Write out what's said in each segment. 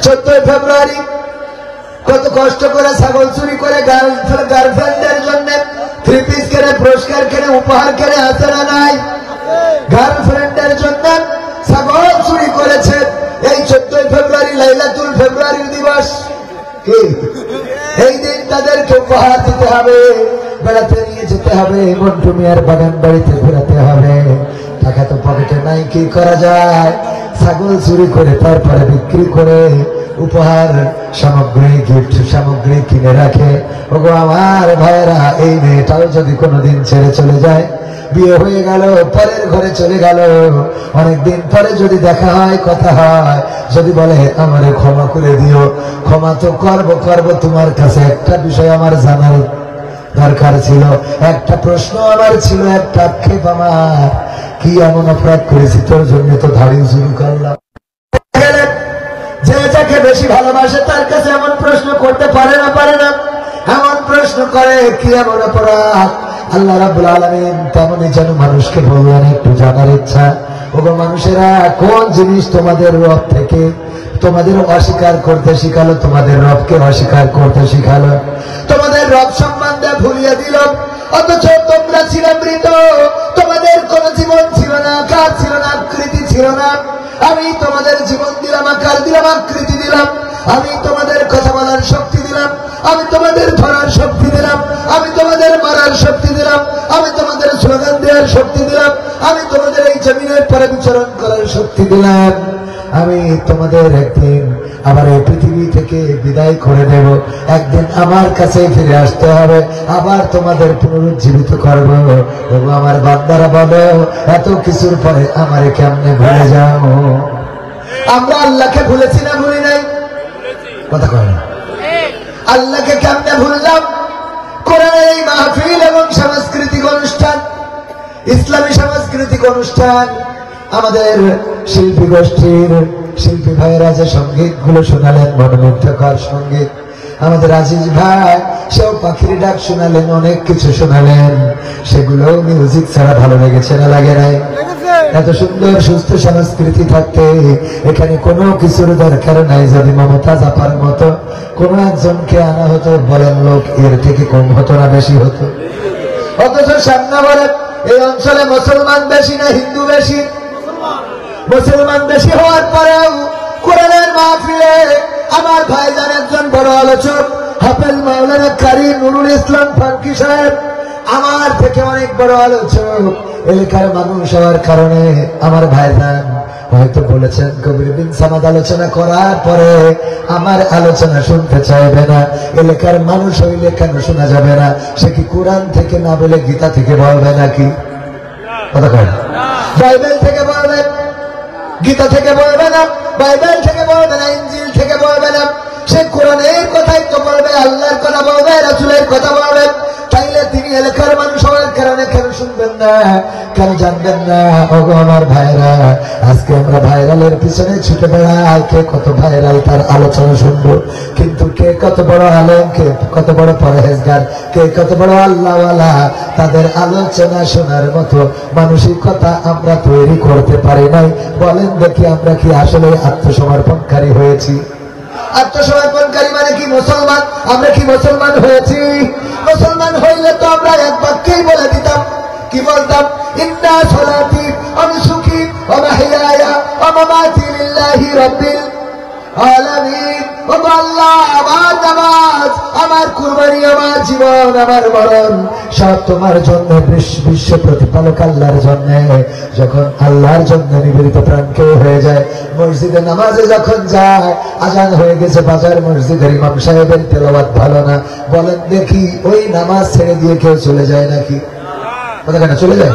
14 ফেব্রুয়ারি কত কষ্ট করে ছাগল চুরি করে গার্লফ্রেন্ডের জন্য 3 পিস কেনে, পুরস্কার কেনে, উপহার কেনে, আছে না নাই? গার্লফ্রেন্ডের জন্য ছাগল চুরি করেছে। এই 14 ফেব্রুয়ারি লাইলাতুল ফেব্রুয়ারি দিবস, কি এই দিন তাদেরকে উপহার দিতে হবে, বেড়াতে নিয়ে যেতে হবে, মন্টু মিয়ার বাগান বাড়িতে ফেরাতে হবে। টাকা তো পকেটে নাই, কি করা যায়? ছাগল চুরি করে তারপরে বিক্রি করে উপহার সামগ্রী, গিফট সামগ্রী কিনে রাখে। ওগো আমার ভাইয়েরা, এই মেয়েটাও যদি কোনোদিন ছেড়ে চলে যায়, বিয়ে হয়ে গেল, পরের ঘরে চলে গেল, অনেকদিন পরে যদি দেখা হয়, কথা হয়, যদি বলে আমারে ক্ষমা করে দিও, ক্ষমা তো করব। তোমার কাছে একটা বিষয় আমার জানার দরকার ছিল, একটা প্রশ্ন আমার ছিল, একটা আক্ষেপ আমার, কি এমন অপরাধ করেছি তোর জন্য তো ধাড়ি শুরু করলাম। যে যাকে বেশি ভালোবাসে তার কাছে এমন প্রশ্ন করতে পারে না, এমন প্রশ্ন করে, কি এমন অপরাধ? আল্লাহ রাব্বুল আলামিন তেমনই যেন মানুষকে বললেন, একটু জানার ইচ্ছা, ওগো মানুষেরা, কোন জিনিস তোমাদের রব থেকে তোমাদের অস্বীকার করতে শিখালো, তোমাদের রবকে অস্বীকার করতে শিখালো, তোমাদের রব সম্বন্ধে ভুলিয়ে দিল, অথচ তোমরা ছিলে মৃত, তোমাদের কোন জীবন ছিল না, আকার ছিল না, আকৃতি ছিল না। আমি তোমাদের জীবন দিলাম, আকার দিলাম, আকৃতি দিলাম, আমি তোমাদের কথা বলার শক্তি দিলাম, আমি তোমাদের ধরার শক্তি দিলাম, আমি তোমাদের মারার শক্তি দিলাম, আমি তোমাদের স্লোগান দেওয়ার শক্তি দিলাম, আমি তোমাদের এই জমিনের পরে বিচরণ করার শক্তি দিলাম। আমি তোমাদের একদিন আবার এই পৃথিবী থেকে বিদায় করে দেব, একদিন আমার কাছে ফিরে আসতে হবে, আবার তোমাদের পুনরুজ্জীবিত করব। তবু আমার বান্দারা বলো, এত কিছুর পরে আমারে কেমনে ভুলে যাও? আমরা আল্লাহকে ভুলেছি না ভুলি নাই? কথা কয় না। আল্লাহকে কেমনে ভুললাম? কোরআনের এই মাহফিল এবং সাংস্কৃতিক অনুষ্ঠান, ইসলামী সাংস্কৃতিক অনুষ্ঠান, আমাদের শিল্পী গোষ্ঠীর শিল্পী ভাইয়েরা যে সঙ্গীত গুলো শোনালেন, মনোমুগ্ধকর সঙ্গীত, আমাদের আজিজ ভাই সেও পাখির ডাক শোনালেন, অনেক কিছু শোনালেন, সেগুলো মিউজিক ছাড়া ভালো লেগেছে না লাগে নাই? এত সুন্দর সুস্থ সংস্কৃতি থাকতে এখানে কোনো কিছুর দরকার নাই। যদি মমতাজ আপার মতো কোনো একজনকে আনা হতো, বলেন লোক এর থেকে কম হতো না বেশি হতো? অথচ সামনে বলেন, এই অঞ্চলে মুসলমান বেশি না হিন্দু বেশি? মুসলমান বেশি হওয়ার পরেও কোরআনের মাহফিলে আমার ভাইজান একজন বড় আলোচক হাফেজ মাওলানা কারি নুরুল ইসলাম ফারুকী সাহেব, আমার থেকে অনেক বড় আলোচক, এলাকার মানুষ হওয়ার কারণে আমার ভাইজান হয়তো বলেছেন কবির বিন সামাদ আলোচনা করার পরে আমার আলোচনা শুনতে চাইবে না। এলাকার মানুষ হইলে কেন শোনা যাবে না? সে কি কোরআন থেকে না বলে গীতা থেকে বলবে নাকি? কথা কয় না। বাইবেল থেকে বলবে, গীতা থেকে বলবে না, বাইবেল থেকে বলবে না, ইনজিল থেকে বলবে না, সে কোরআনের কথাই তো বলবে, আল্লাহর কথা বলবে, রাসূলের কথা বলবে। তাইলে তিনি এলাকার মানুষ হওয়ার কারণে কেন শুনবেন না, কেন জানবেন না? ওগো আমার ভাইরা, আজকে আমরা ভাইরালের পিছনে ছুটে বেড়াই, কে কত ভাইরাল তার আলোচনা শুনবো, কিন্তু কে কত বড় আলেম, কে কত বড় পরহেজগার, কে কত বড় আল্লাহওয়ালা, তাদের আলোচনা শোনার মতো মানসিকতা আমরা তৈরি করতে পারি নাই। বলেন দেখি, আমরা কি আসলে আত্মসমর্পণকারী হয়েছি? আত্মসমর্পণকারী মানে কি মুসলমান? আমরা কি মুসলমান হয়েছি? মুসলমান হইলে তো আমরা এক বাক্যেই বলে দিতাম, কি বলতাম? ইন্না সলাতি ওয়া নুসুকি ওয়া মাহইয়ায়া ওয়া মামাতি লিল্লাহি রাব্বিল আলামিন। ও আল্লাহ, আমার নামাজ, আমার কুরবানি, আমার জীবন, আমার মরণ সব তোমার জন্য, বিশ্ব প্রতিপালক আল্লাহর জন্য। যখন আল্লাহর জন্য নিবেদিত প্রাণ কেউ হয়ে যায়, মসজিদে নামাজে যখন যায়, আজান হয়ে গেছে, বাজার মসজিদের ইমাম সাহেবের তেলাওয়াত ভালো না, বলেন দেখি ওই নামাজ ছেড়ে দিয়ে কেউ চলে যায় নাকি? কথা কেন চলে যায়?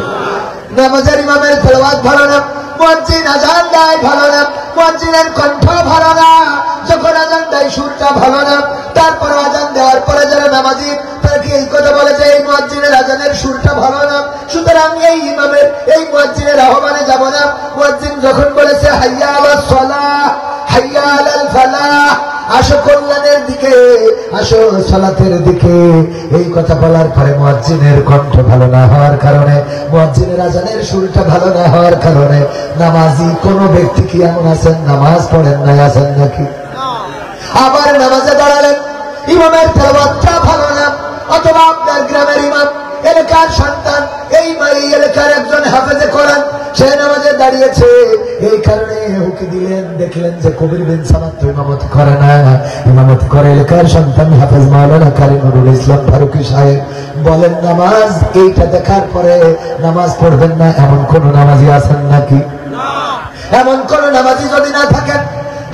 নামাজের ইমামের তেলাওয়াত ভালো না, মুয়াজ্জিন আজান দেয় ভালো না, মুয়াজ্জিনের কণ্ঠ ভালো না, যখন আজান দেয় সুরটা ভালো না, তারপরে আজান দেওয়ার পরে যারা নামাজি তারা কি এই কথা বলে যে এই মুয়াজ্জিনের আজানের সুরটা ভালো না, সুতরাং এই ইমামের এই মুয়াজ্জিনের আহ্বানে যাব না। মুয়াজ্জিন যখন বলেছে হাইয়া আলাস সালাহ, হাইয়া আলাল ফালাহ, আসো কল্যাণের দিকে, আসো সালাতের দিকে, এই কথা বলার পরে মুয়াজ্জিনের কণ্ঠ ভালো না হওয়ার কারণে, মুয়াজ্জিনের আজানের সুরটা ভালো না হওয়ার কারণে নামাজি কোন ব্যক্তি কি এমন আছেন নামাজ পড়েন নাই? আছেন নাকি? আবার নামাজে দাঁড়ালেন, ইমামের তেলাওয়াতটা ভালো না, অথবা আপনার গ্রামের ইমাম এলাকার সন্তান, এই এলাকার একজন হাফেজে কোরআন, সে নামাজে দাঁড়িয়েছে, এই কারণে হুকি দিলেন, দেখলেন যে কবির বিন সামাদ তো ইমামতি করে না, ইমামতি করে এলাকার সন্তান হাফেজ মাওলানা কারি নুরুল ইসলাম ফারুকী সাহেব। বলেন নামাজ এইটা দেখার পরে নামাজ পড়বেন না এমন কোন নামাজি আছেন নাকি? এমন কোন নামাজি যদি না থাকেন,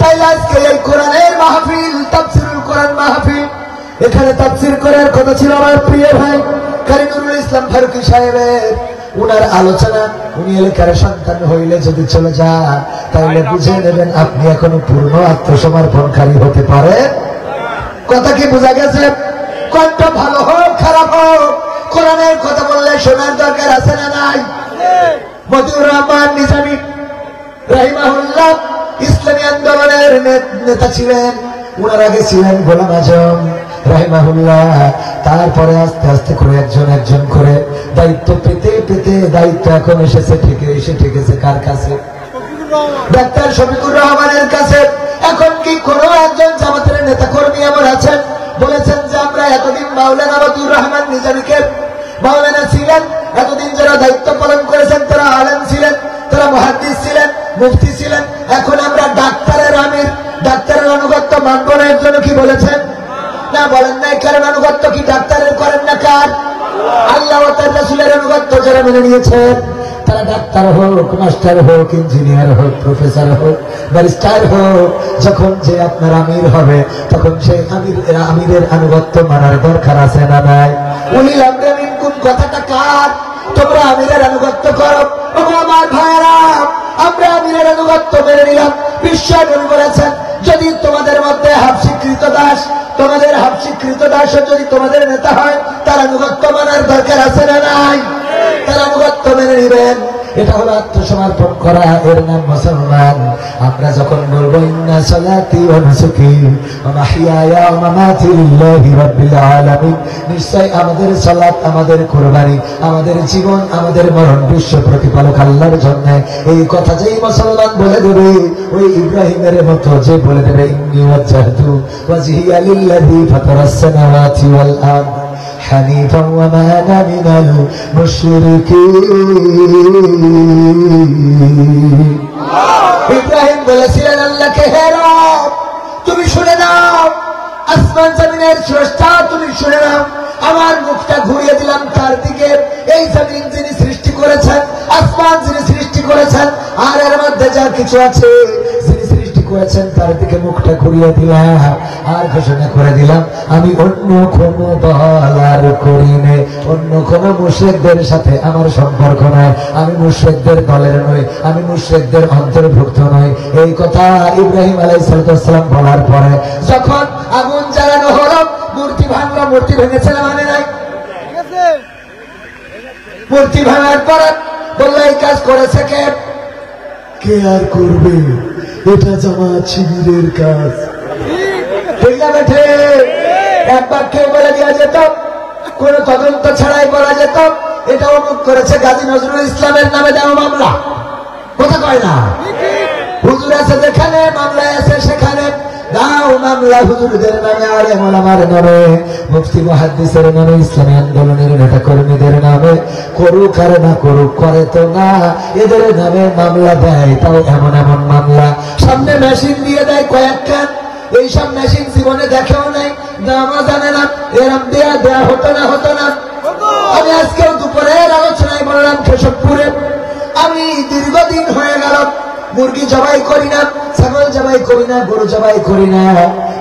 তাইলে আজকে এই কোরআনের মাহফিল, তাফসীরুল কোরআন মাহফিল, এখানে তাফসীর করার কথা ছিল আমার প্রিয় ভাই কারি নুরুল ইসলাম ফারুকী সাহেবের। উনার আলোচনা, উনি এলাকার সন্তান হইলে যদি চলে যান, তাহলে বুঝে নেবেন আপনি এখনো পূর্ণ আত্মসমর্পণকারী হতে পারেন। কথা কি বোঝা গেছে? কণ্ঠ ভালো হোক খারাপ হোক, কোরআনের কথা বললে শোনার দরকার আছে না নাই? মতিউর রহমান নিজামী রাহিমাহুল্লাহ ইসলামী আন্দোলনের নেতা ছিলেন, উনার আগে ছিলেন গোলাম আজম রাহিমাহুল্লাহ। তারপরে আস্তে আস্তে করে একজন করে দায়িত্ব পেতে পেতে দায়িত্ব এখন এসে ঠেকেছে কার কাছে? ডাক্তার শফিকুর রহমানের কাছে। এখন কি কোনো একজন জামাতের নেতা কর্মী এমন আছেন বলেছেন যে আমরা এতদিন মাওলানা মতিউর রহমান নিজামীকে মাওলানা ছিলেন, এতদিন যারা দায়িত্ব পালন করেছেন তারা আলেম ছিলেন, তারা মুহাদ্দিস ছিলেন, মুফতি ছিলেন, এখন আমরা ডাক্তারের আমির, ডাক্তারের আনুগত্য মানব না, এর জন্য কি বলেছেন? না, বলেন নাই। কারণ আনুগত্য কি ডাক্তারের করেন না কার? আল্লাহ ও তার রাসূলের আনুগত্য যারা মেনে নিয়েছেন, তারা ডাক্তার হোক, মাস্টার হোক, ইঞ্জিনিয়ার হোক, প্রফেসর হোক, ব্যারিস্টার হোক, যখন যে আপনার আমির হবে তখন সেই আমিরের আনুগত্য মানার দরকার আছে না নাই? উলিল আমরি মিনকুম কথাটা কার? তোমরা আমিরের আনুগত্য করো। আমার ভাইয়েরা, আমরা আমিরের আনুগত্য মেনে নিলাম। বিশ্ব নবী বলেছেন, যদি তোমাদের মধ্যে হাফস্বীকৃত দাস, তোমাদের হাফস্বীকৃত দাস যদি তোমাদের নেতা হয়, তার আনুগত্য মানার দরকার আছে না নাই? তার আনুগত্য মেনে নিবেন। এটা হলো আত্মসমর্পণ করা, এর নাম মুসলমান। আমরা যখন বলবো ইন্না সালাতি ওয়া নুসুকি ওয়া মাহইয়ায়া ওয়া মামাতি লিল্লাহি রাব্বিল আলামিন, নিশ্চয় আমাদের সালাত, আমাদের কুরবানি, আমাদের জীবন, আমাদের মরণ বিশ্ব প্রতিপালক আল্লাহর জন্য। এই কথা যেই মুসলমান বলে দেবে, ওই ইব্রাহিমের মতো যে বলে দেবে ইন্নী ওয়াজ্জাহতু ওয়াজহিয়া লিল্লাযী ফাতারাস সামাওয়াতি ওয়াল আরদ হানিফা ওয়া মা আনা মিনাল মুশরিকিন। ইব্রাহিম বলেছিলেন আল্লাহকে, হে রব তুমি শুনে নাও, আসমান জমিনের স্রষ্টা তুমি শুনে নাও, আমার মুখটা ঘুরিয়ে দিলাম তার দিকে। এই জমিন যিনি সৃষ্টি করেছেন, আসমান যিনি সৃষ্টি করেছেন, আর এর মধ্যে যা কিছু আছে যিনি সৃষ্টি করেছেন, তার দিকে মুখটা ঘুরিয়ে দিলাম আর ঘোষণা করে দিলাম, আমি অন্য কোনো দল আর করি নে, অন্য কোনো মুশরিকদের সাথে আমার সম্পর্ক নয়, আমি মুশরিকদের দলের নই, আমি মুশরিকদের অন্তর্ভুক্ত নই। এই কথা ইব্রাহিম আলাইহিস সালাম বলার পরে যখন আগুন জ্বালানো হলো, মূর্তি ভাঙলো, মূর্তি ভেঙেছে না মানে নাই? মূর্তি ভাঙার পরে বললো এই কাজ করেছে কে? কে আর করবে? এটা জামাত শিবিরের কাজ। ঠিক না বেঠে? একবার কেউ বলে দেওয়া যেত, কোন তদন্ত ছাড়াই বলা যেত এটা অমুক করেছে, গাজী নজরুল ইসলামের নামে দেওয়া মামলা। কথা কয় না? হুজুর আছে যেখানে, মামলা আছে সেখানে, দাও মামলা হুজুরদের নামে, আর ওলামার নামে, মুফতি মুহাদ্দিসের নামে, ইসলামী আন্দোলনের নেতা কর্মীদের নামে। করুক আর না করুক, করে তো না, এদের নামে মামলা দেয়, তাও এমন এমন মামলা, সামনে মেশিন দিয়ে দেয় কয়েকটা। এইসব মেশিন জীবনে দেখেও নাই, দামা জানে না, এরম দেয়া হতো না। আমি আজকেও দুপুরের আলোচনায় বললাম, কেশবপুরে আমি দীর্ঘদিন হয়ে গেল মুরগি জবাই করি না, ছাগল জবাই করি না, গরু জবাই করি না।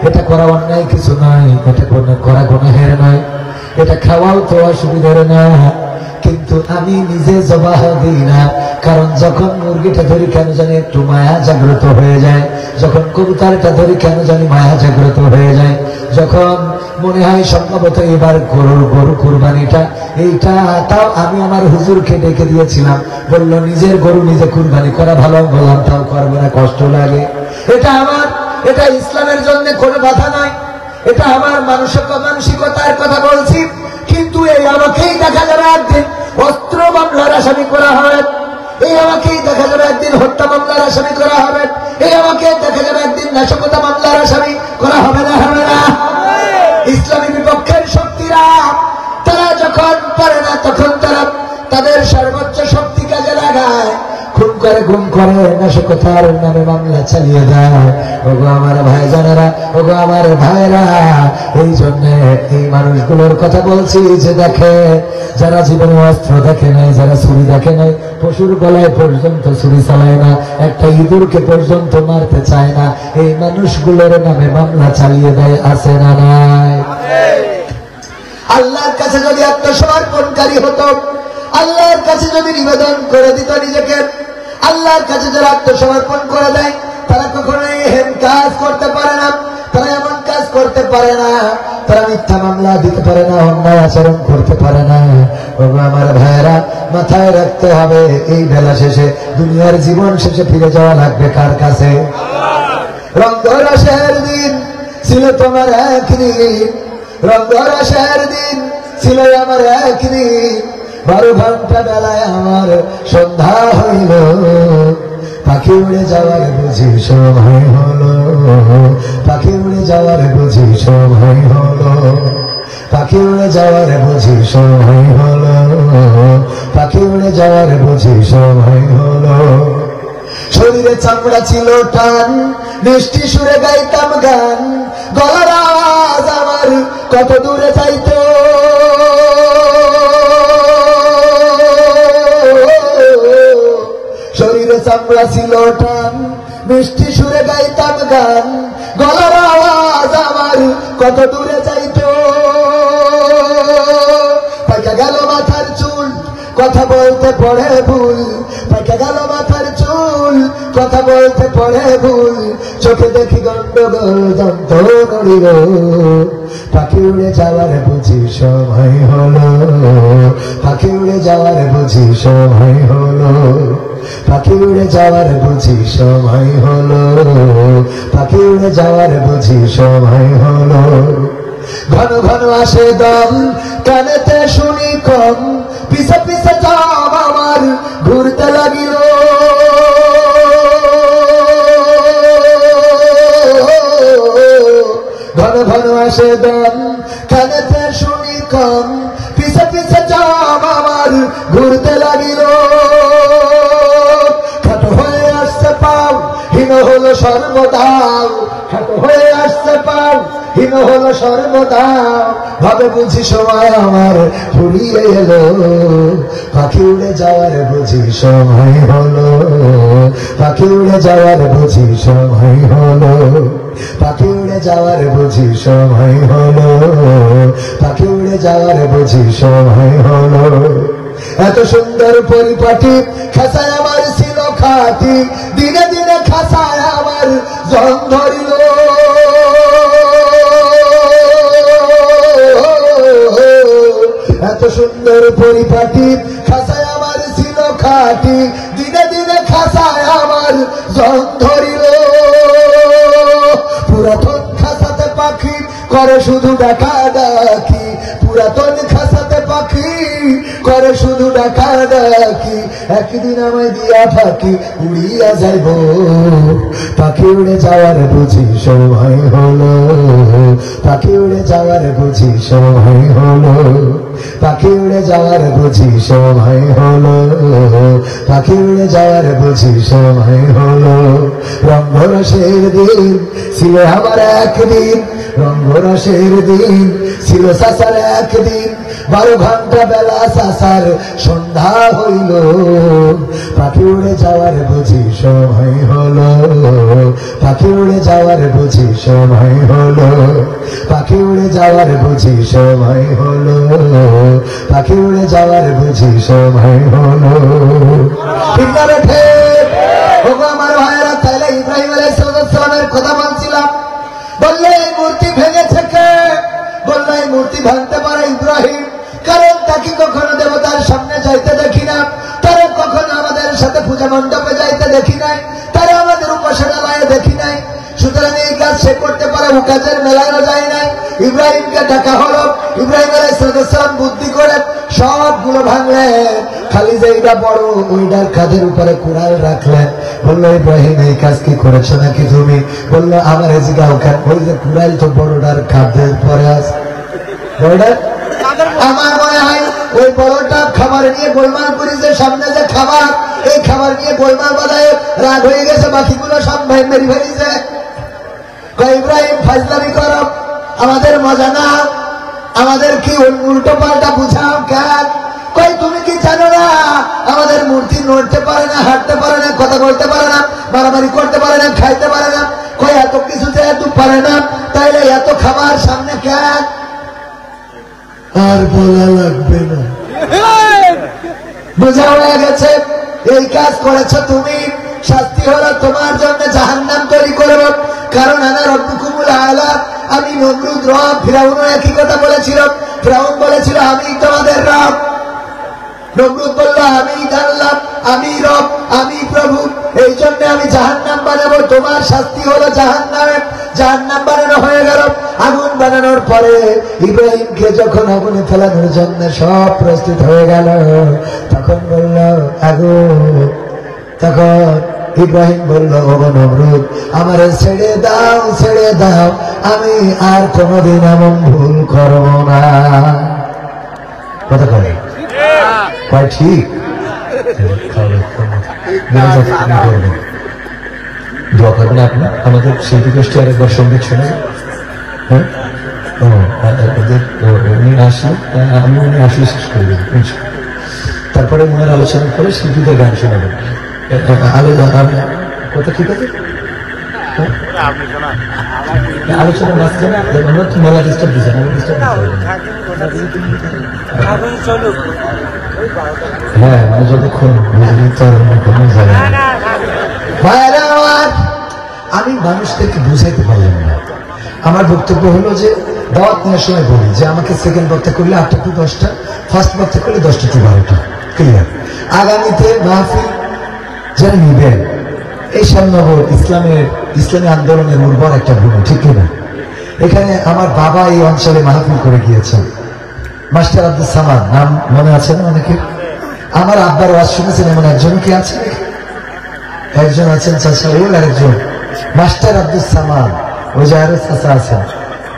এটা করা অন্যায় কিছু নয়, এটা করা গুনাহের নয়, এটা খাওয়াও তো অসুবিধার না, কিন্তু আমি নিজে জবাহ দিই না। কারণ যখন মুরগিটা ধরি কেন জানি একটু মায়া জাগ্রত হয়ে যায়, যখন কবুতরটা ধরি কেন জানি মায়া জাগ্রত হয়ে যায়, যখন মনে হয় সম্ভবত এবার গরু কুরবানিটা এইটা, তাও আমি আমার হুজুরকে ডেকে দিয়েছিলাম, বললো নিজের গরু নিজে কুরবানি করা ভালো, বললাম তাও করবো না, কষ্ট লাগে। এটা ইসলামের জন্য কোনো বাধা নাই, এটা আমার মানসিকতার কথা বলছি। কিন্তু এই আমাকেই দেখা যাবে একদিন অস্ত্র মামলার আসামি করা হবে, এই আমাকেই দেখা যাবে একদিন হত্যা মামলার আসামি করা হবে, এই আমাকে দেখা যাবে একদিন নাশকতা মামলার আসামি করা হবে গুম করে নাশকতার নামে মামলা চালিয়ে দেয়। ওগো আমার ভাইজানেরা, ওগো আমার ভাইরা, এই জন্য এই মানুষগুলোর কথা বলছি যে দেখে, যারা জীবনে অস্ত্র দেখে নাই, যারা ছুরি দেখে নাই, পশুর গলায় পর্যন্ত ছুরি চালায় না, একটা ইঁদুরকে পর্যন্ত মারতে চায় না, এই মানুষগুলোর নামে মামলা চালিয়ে দেয়, আছে না নাই? আল্লাহর কাছে যদি আত্মসমর্পণকারী হতো, আল্লাহর কাছে যদি নিবেদন করে দিত নিজেকে, আল্লাহর কাছে যারা আত্মসমর্পণ করে দেয় তারা কখনোই এহেন কাজ করতে পারে না, তারা এমন কাজ করতে পারে না, তারা মিথ্যা মামলা দিতে পারে না, অন্যায় আচরণ করতে পারে না। ওগো আমার ভাইয়েরা, মাথায় রাখতে হবে এই বেলা শেষে, দুনিয়ার জীবন শেষে ফিরে যাওয়া লাগবে কার কাছে? রঙ্গরসের দিন ছিল তোমার একদিন, রঙ্গরসের দিন ছিল আমার একদিন, 12 ঘন্টা বেলায় আমার সন্ধ্যা হইল, পাখি উড়ে যাওয়ার বুঝি সময় হলো, পাখি উড়ে যাওয়ার বুঝি সময় হলো, পাখি উড়ে যাওয়ার বুঝি সময় হলো, পাখি উড়ে যাওয়ার বুঝি সময় হলো। শরীরে চামড়া ছিল টান, মিষ্টি সুরে গাইতাম গান, গলার আওয়াজ আমার কত দূরে যাইতো, শরীরে চামড়া ছিল টান, মিষ্টি সুরে গাইতাম গান, গলার আওয়াজ আমার কত দূরে যাইতো। পাইকা গেল মাথার চুল, কথা বলতে পড়ে ভুল, পাইকা গেল মাথার চুল, কথা বলতে পড়ে ভুল, চোখে দেখি গন্ডগোল, দন্ত নড়িল, পাখি উড়ে যাওয়ার বুঝি সময় হলো, পাখি উড়ে যাওয়ার বুঝি সময় হলো, পাখি উড়ে যাওয়ার বুঝি সময় হলো, পাখি উড়ে যাওয়ার বুঝি সময় হলো। ঘন ঘন আসে দম, কানেতে শুনি কম, পিছে পিছে দম আমার ঘুরতে লাগিল, ঘন ঘন আসে দম, কানেতে শুনি কম, পিছে পিছে দম আমার ঘুরতে লাগিল। খাটো হয়ে আসছে পাও, হীন হলো সর্বদাও, খাটো হয়ে আসছে পাও, হীন হলো সর্বদাও, ভাবে বুঝি সময় আমার ফুরিয়ে এলো, পাখি উড়ে যাওয়ার বুঝি সময় হলো, পাখি উড়ে যাওয়ার বুঝি সময় হলো, পাখি উড়ে যাওয়ার বুঝি সময় হলো, পাখি উড়ে যাওয়ার বুঝি সময় হলো। এত সুন্দর পরিপাটি খাসায় আমার ছিল খাটি, দিনে দিনে খাসায় আমার জং ধরিল, এত সুন্দর পরিপাটি খাসায় আমার ছিল খাটি, দিনে দিনে খাসায় আমার জং ধরিল। পুরাতন খাসাতে পাখি করে শুধু ডাকা ডাকি, পুরাতন খাসাতে পাখি করে শুধু ডাকা ডাকি, একদিন আমায় দিয়া পাখি উড়িয়া যাইব, পাখি উড়ে যাওয়ার বুঝি সময় হলো, পাখি উড়ে যাওয়ার বুঝি সময় হলো, পাখি উড়ে যাওয়ার বুঝি সময় হলো, পাখি উড়ে যাওয়ার বুঝি সময় হলো। রঙ্গরসের দিন ছিল আমার একদিন, রঙ্গরসের দিন ছিল সাসার একদিন, 12 ঘন্টা বেলা সাসার সন্ধ্যা হইল, পাখি উড়ে যাওয়ার বুঝি সময় হলো, পাখি উড়ে যাওয়ার বুঝি সময় হলো, পাখি উড়ে যাওয়ার বুঝি সময় হলো, পাখি উড়ে যাওয়ার বুঝি সময় হলো। ঠিক না বেঠে? ওগো আমার ভাইয়েরা, তাইলে ইব্রাহিম আলাইহিস সালামের কথা বলছিলাম, বললে এই মূর্তি ভেঙেছে কে? বললো এই মূর্তি ভাঙতে পারে ইব্রাহিম, কারণ তাকে কখনো দেবতার সামনে যাইতে দেখি না, তারা কখনো আমাদের সাথে পূজা মণ্ডপে যাইতে দেখি নাই, তারা আমাদের উপাসনালয়ে দেখি নাই, সুতরাং এই কাজ সে করতে পারে, ও কাজের মেলায়ও যায় নাই। ইব্রাহিমকে ডাকা হলো, ইব্রাহিম আলাইহিস সালাম বুদ্ধি করে সবগুলো ভাঙলেন, খালি যে এইটা বড় ওইটার কাঁধের উপরে কুড়াল রাখলেন। বললো ইব্রাহিম এই কাজ কি করেছো নাকি তুমি? বললো আমার এজিগাও কেন? ওই যে কুড়াল তো বড়টার কাঁধের পরে আছে, আমার মনে হয় ওই বড়টা খাবার নিয়ে গোলমাল করি, যে সামনে যে খাবার এই খাবার নিয়ে গোলমাল বাজায় রাগ হয়ে গেছে, বাকিগুলো সব মেরে ফেলিছে। কয় ইব্রাহিম ফাজলামি করো, আমাদের মজা না, আমাদের কি উল্টো পাল্টা বুঝাও কেন? কয় তুমি কি জানো না আমাদের মূর্তি নড়তে পারে না, হাঁটতে পারে না, কথা বলতে পারে না, মারামারি করতে পারে না, খাইতে পারে না। কয় এত কিছুতে এত পারে না, তাইলে এত খাবার সামনে কেন? আর বলা লাগবে না, বোঝা হয়ে গেছে। এই কাজ করেছ তুমি, শাস্তি হলো তোমার জন্য জাহান্নাম তৈরি করব। কারণ আনা রব্বুকুমুল আলা, আমি নমরুদ রব। ফিরাউনও একই কথা বলেছিল। ফিরাউন বলেছিল আমি তোমাদের রব। নমরুদ বলল আমি জানলাম আমি রব, আমি প্রভু, এই জন্য আমি জাহান্নাম বানাবো। তোমার শাস্তি হলো জাহান্নামে। জাহান্নাম বানানো হয়ে গেল। আগুন বানানোর পরে ইব্রাহিমকে যখন আগুনে ফেলানোর জন্য সব প্রস্তুত হয়ে গেল, তখন বলল আগুন, তখন ইব্রাহিম বলল ও নমরুদ আমারে ছেড়ে দাও, ছেড়ে দাও, আমি আর কোনোদিন এমন ভুল করব না। কথা কয় কয় ঠিক? দোয়া করবেন আপনি আমাদের শিল্পী গোষ্ঠী আরেকবার সঙ্গীত শুনে। হ্যাঁ, উনি আসলে আমি উনি আসলে শেষ করে দেবো, তারপরে উনার আলোচনা করে শিল্পীদের গান শোনাবেন। কথা ঠিক আছে? আলোচনা মাঝখানে আমরা মেলা ডিস্টার্ব দিচ্ছেন, হ্যাঁ আমি যতক্ষণ আমি মানুষদেরকে বুঝাইতে পারলাম না। আমার বক্তব্য হলো যে দাওয়াত নেওয়ার সময় বলি যে আমাকে সেকেন্ড বক্তা করলে 8টা টু 10টা, ফার্স্ট বক্তা করলে 10টা টু 12টা। ক্লিয়ার? আগামীতে মাহফিল যারা নিবেন, এই শ্যামনগর ইসলামী আন্দোলনের উর্বর একটা ভূমি, ঠিক কিনা? এখানে আমার বাবা এই অঞ্চলে মাহফিল করে গিয়েছেন। মাস্টার আব্দুল সামাদ নাম মনে আছে না অনেকে? আমার আব্বার ওয়াজ শুনেছেন এমন একজন কি আছে? একজন আছেন চাচা, ওর আরেকজন মাস্টার আব্দুল সামাদ, ওই যে আরো চাচা আছেন,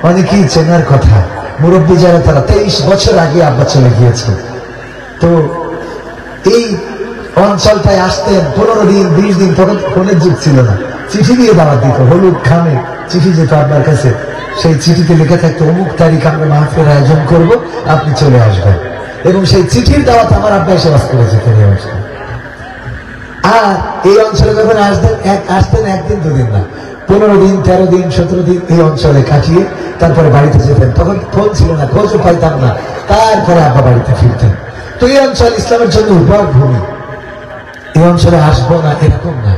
অনেকেই চেনার কথা। মুরব্বী যারা তারা 23 বছর আগে আব্বা চলে গিয়েছে। তো এই অঞ্চলটায় আসতেন 15 দিন 20 দিন, তখন ফোনের যুগ ছিল না, চিঠি দিয়ে দাওয়াত দিত। হলুদ খামে চিঠি যেত আপনার কাছে, সেই চিঠিতে লেখা থাকতো অমুক তারিখ আমরা মাহফিলের আয়োজন করব, আপনি চলে আসবেন। এবং সেই চিঠির দাওয়াত আমার আব্বা এসে বাস করেছে। আর এই অঞ্চলে যখন আসতেন একদিন 2 দিন না, 15 দিন 13 দিন 17 দিন এই অঞ্চলে কাটিয়ে তারপরে বাড়িতে যেতেন। তখন ফোন ছিল না, খোঁজও পাইতাম না, তারপরে আব্বা বাড়িতে ফিরতেন। তো এই অঞ্চল ইসলামের জন্য উর্বর ভূমি। এই অঞ্চলে আসবো না এরকম না,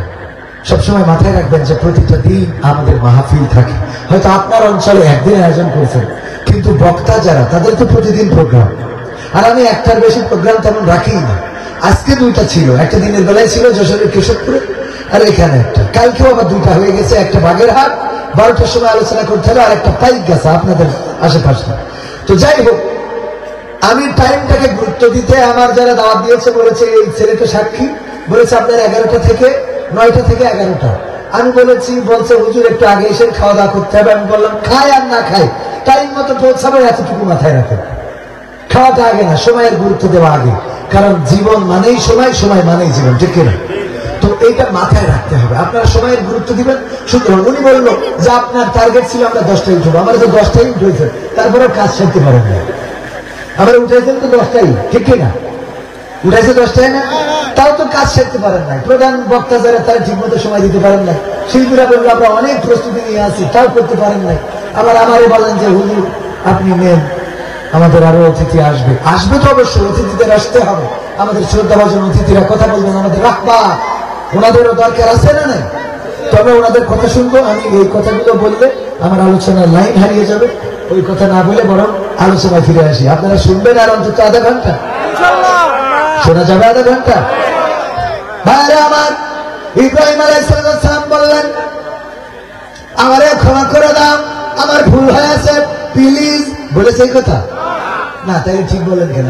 সবসময় মাথায় রাখবেন যে প্রতিটা দিন আমাদের মাহফিল থাকে। হয়তো আপনার অঞ্চলে একদিন আয়োজন করেছেন, কিন্তু বক্তা যারা তাদের তো প্রতিদিন প্রোগ্রাম। আর আমি একটার বেশি প্রোগ্রাম তেমন রাখি না। আজকে 2টা ছিল, একটা দিনের বেলায় ছিল যশোরের কেশবপুরে, আর এখানে একটা। কালকেও আবার 2টা হয়ে গেছে, একটা বাগেরহাট 12টার সময় আলোচনা করতে হবে, আর একটা পাইক গেছে আপনাদের আশেপাশে। তো যাই হোক, আমি টাইমটাকে গুরুত্ব দিতে আমার যারা দাওয়াত দিয়েছে বলেছে, এই ছেলেটা সাক্ষী, বলেছে আপনার 11টা থেকে 9টা থেকে 11টা। আমি বলছে হুজুর একটু আগে এসে খাওয়া দাওয়া করতে হবে। আমি বললাম খাই আর না খাই টাইম মতো পৌঁছাবে, এতটুকু মাথায় রাখে। খাওয়াটা আগে না, সময়ের গুরুত্ব দেওয়া আগে। কারণ জীবন মানেই সময়, সময় মানেই জীবন, ঠিক কিনা? তো এইটা মাথায় রাখতে হবে, আপনারা সময়ের গুরুত্ব দিবেন। সুতরাং উনি বললো যে আপনার টার্গেট ছিল আমরা 10টায় উঠবো, আমার তো 10টায় উঠেছে, তারপরেও কাজ সারতে পারেন না। আমরা উঠেছেন তো 10টায়, ঠিক কিনা? উঠেছে 10টায় না, তাও তো কাজ সারতে পারেন না। প্রধান বক্তা যারা তারা ঠিক মতো সময় দিতে পারেন না। শিল্পীরা বললো আমরা অনেক প্রস্তুতি নিয়ে আসি, তাও করতে পারেন নাই। আবার আমারই বলেন যে হুজুর আপনি নেন, আমাদের আরো অতিথি আসবে। আসবে তো অবশ্যই, অতিথিদের আসতে হবে। আমাদের শ্রদ্ধাভাজন অতিথিরা কথা বলবেন, আমাদের রাখবা, ওনাদেরও দরকার আছে না নাই? তবে ওনাদের কথা শুনবো। আমি এই কথাগুলো বললে আমার আলোচনার লাইন হারিয়ে যাবে, ওই কথা না বলে বরং আলোচনায় ফিরে আসি। আপনারা শুনবেন আর অন্তত আধা ঘন্টা শোনা যাবে, আধা ঘন্টা। ভাইরা আমার, ইব্রাহিম আলাইহিস সালাম বললেন আমারে ক্ষমা করে দাও, আমার ভুল হয়েছে, প্লিজ। বলেছে এই কথা না? তাই ঠিক বললেন কেন?